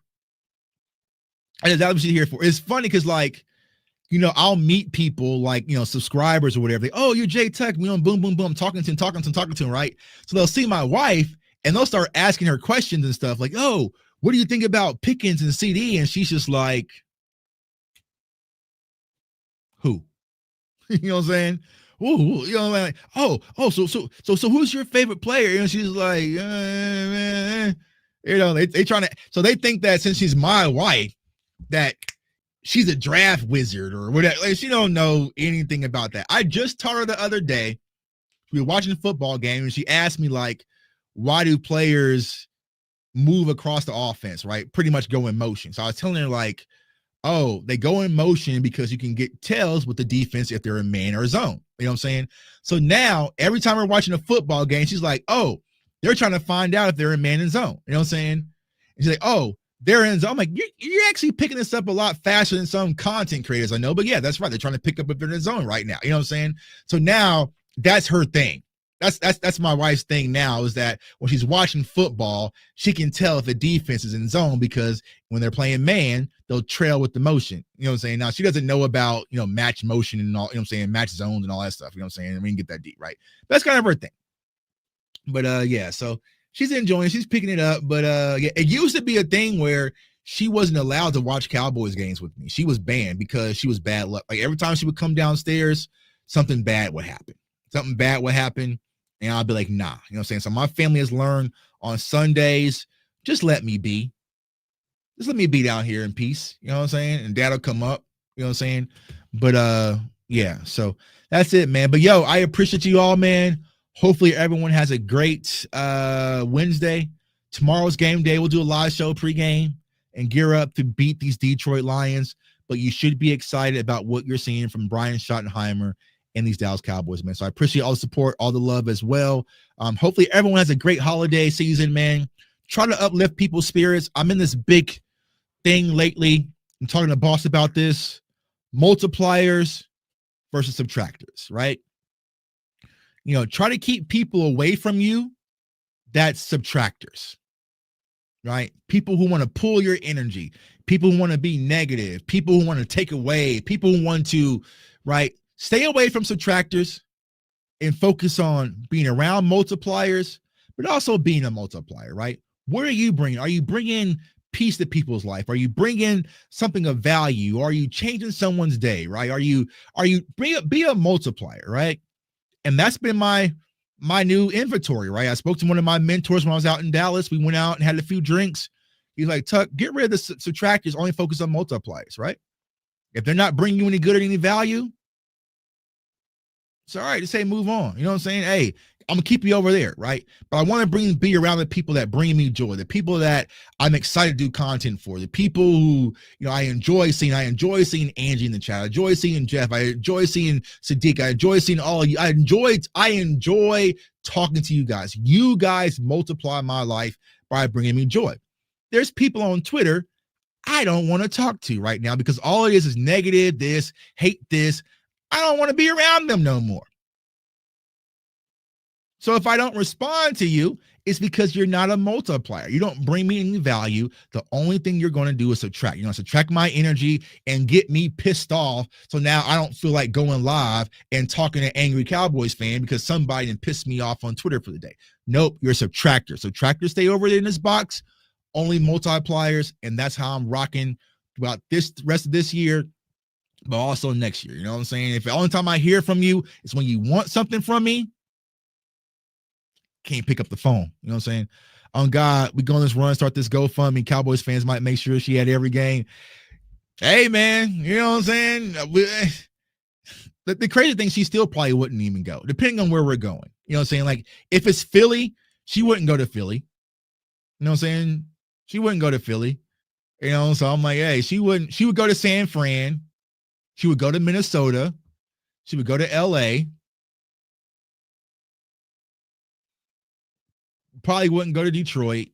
S2: That's exactly what she's here for. It's funny because like, you know, I'll meet people like, you know, subscribers or whatever. They, oh, you're Jay Tuck. You know, boom, boom, boom. Talking to him, right? So they'll see my wife and they'll start asking her questions and stuff like, oh, what do you think about Pickens and CD? And she's just like, who? You know what I'm saying? Ooh, you know, like, so who's your favorite player? And she's like, you know, they trying to, so they think that since she's my wife, that she's a draft wizard or whatever. Like, she don't know anything about that. I just taught her the other day. We were watching a football game and she asked me like, why do players move across the offense, right? Pretty much go in motion. So I was telling her like, oh, they go in motion because you can get tells with the defense if they're in man or zone. You know what I'm saying? So now every time we're watching a football game, she's like, oh, they're trying to find out if they're in man and zone. You know what I'm saying? And she's like, oh, they're in zone. I'm like, you're actually picking this up a lot faster than some content creators I know. But yeah, that's right. They're trying to pick up if they're in zone right now. You know what I'm saying? So now that's her thing. That's my wife's thing now, is that when she's watching football, she can tell if the defense is in zone because when they're playing man, they'll trail with the motion. You know what I'm saying? Now she doesn't know about, you know, match motion and all, you know what I'm saying, match zones and all that stuff. You know what I'm saying? We can get that deep, right? But that's kind of her thing. But yeah, so she's enjoying, she's picking it up. But yeah, it used to be a thing where she wasn't allowed to watch Cowboys games with me. She was banned because she was bad luck. Like every time she would come downstairs, something bad would happen. Something bad would happen. And I'll be like, nah, you know what I'm saying? So my family has learned on Sundays, just let me be. Just let me be down here in peace. You know what I'm saying? And dad'll come up, you know what I'm saying? But yeah, so that's it, man. But yo, I appreciate you all, man. Hopefully everyone has a great Wednesday. Tomorrow's game day. We'll do a live show pregame and gear up to beat these Detroit Lions. But you should be excited about what you're seeing from Brian Schottenheimer and these Dallas Cowboys, man. So I appreciate all the support, all the love as well. Hopefully everyone has a great holiday season, man. Try to uplift people's spirits. I'm in this big thing lately. I'm talking to boss about this. Multipliers versus subtractors, right? You know, try to keep people away from you. That's subtractors, right? People who want to pull your energy, people who want to be negative, people who want to take away, people who want to, right? Stay away from subtractors and focus on being around multipliers, but also being a multiplier, right? What are you bringing? Are you bringing peace to people's life? Are you bringing something of value? Are you changing someone's day, right? Are you be a multiplier, right? And that's been my new inventory, right? I spoke to one of my mentors when I was out in Dallas. We went out and had a few drinks. He's like, Tuck, get rid of the subtractors, only focus on multipliers, right? If they're not bringing you any good or any value, it's all right to say move on. You know what I'm saying? Hey, I'm gonna keep you over there, right? But I want to be around the people that bring me joy, the people that I'm excited to do content for, the people who, you know, I enjoy seeing. I enjoy seeing Angie in the chat. I enjoy seeing Jeff. I enjoy seeing Sadiq. I enjoy seeing all of you. I enjoy talking to you guys. You guys multiply my life by bringing me joy. There's people on Twitter I don't want to talk to right now because all it is negative, this, hate this. I don't want to be around them no more. So if I don't respond to you, it's because you're not a multiplier. You don't bring me any value. The only thing you're going to do is subtract. You're going to subtract my energy and get me pissed off. So now I don't feel like going live and talking to angry Cowboys fan because somebody didn't piss me off on Twitter for the day. Nope, you're a subtractor. Subtractors stay over there in this box. Only multipliers, and that's how I'm rocking throughout this rest of this year, but also next year. You know what I'm saying? If the only time I hear from you is when you want something from me, can't pick up the phone. You know what I'm saying? On God, we go on this run, start this GoFundMe. Cowboys fans might make sure she had every game. Hey, man, you know what I'm saying? The crazy thing, she still probably wouldn't even go, depending on where we're going. You know what I'm saying? Like, if it's Philly, she wouldn't go to Philly. You know what I'm saying? She wouldn't go to Philly. You know, so I'm like, hey, she would go to San Fran. She would go to Minnesota. She would go to LA. Probably wouldn't go to Detroit.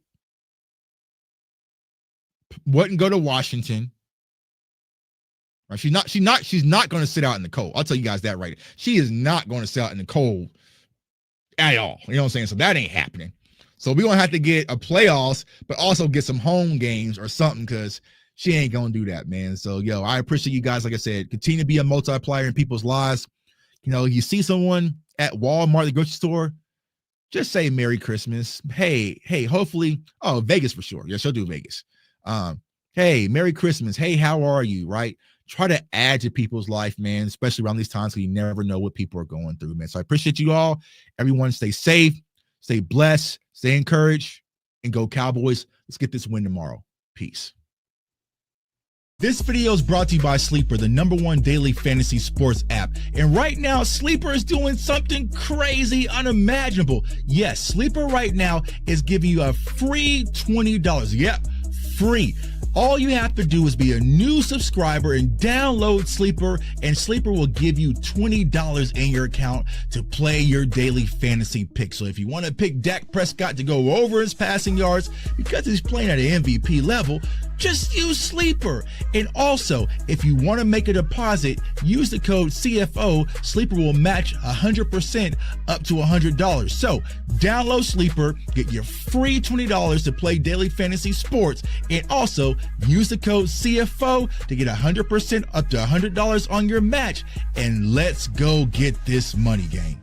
S2: Wouldn't go to Washington. Right? She's not going to sit out in the cold. I'll tell you guys that right. She is not going to sit out in the cold at all. You know what I'm saying? So that ain't happening. So we're going to have to get a playoffs, but also get some home games or something, because she ain't going to do that, man. So, I appreciate you guys. Like I said, continue to be a multiplier in people's lives. You see someone at Walmart, the grocery store, just say Merry Christmas. Hey, hopefully, Vegas for sure. Yeah, she'll do Vegas. Hey, Merry Christmas. Hey, how are you? Right? Try to add to people's life, man, especially around these times, because you never know what people are going through, man. So I appreciate you all. Everyone stay safe, stay blessed, stay encouraged, and go Cowboys. Let's get this win tomorrow. Peace. This video is brought to you by Sleeper, the #1 daily fantasy sports app. And right now, Sleeper is doing something crazy, unimaginable. Yes, Sleeper right now is giving you a free $20. Yep, free. All you have to do is be a new subscriber and download Sleeper, and Sleeper will give you $20 in your account to play your daily fantasy pick. So if you want to pick Dak Prescott to go over his passing yards because he's playing at an MVP level, just use Sleeper. And also, if you want to make a deposit, use the code CFO. Sleeper will match 100% up to $100. So download Sleeper, get your free $20 to play daily fantasy sports, and also use the code CFO to get 100% up to $100 on your match. And let's go get this money, gang.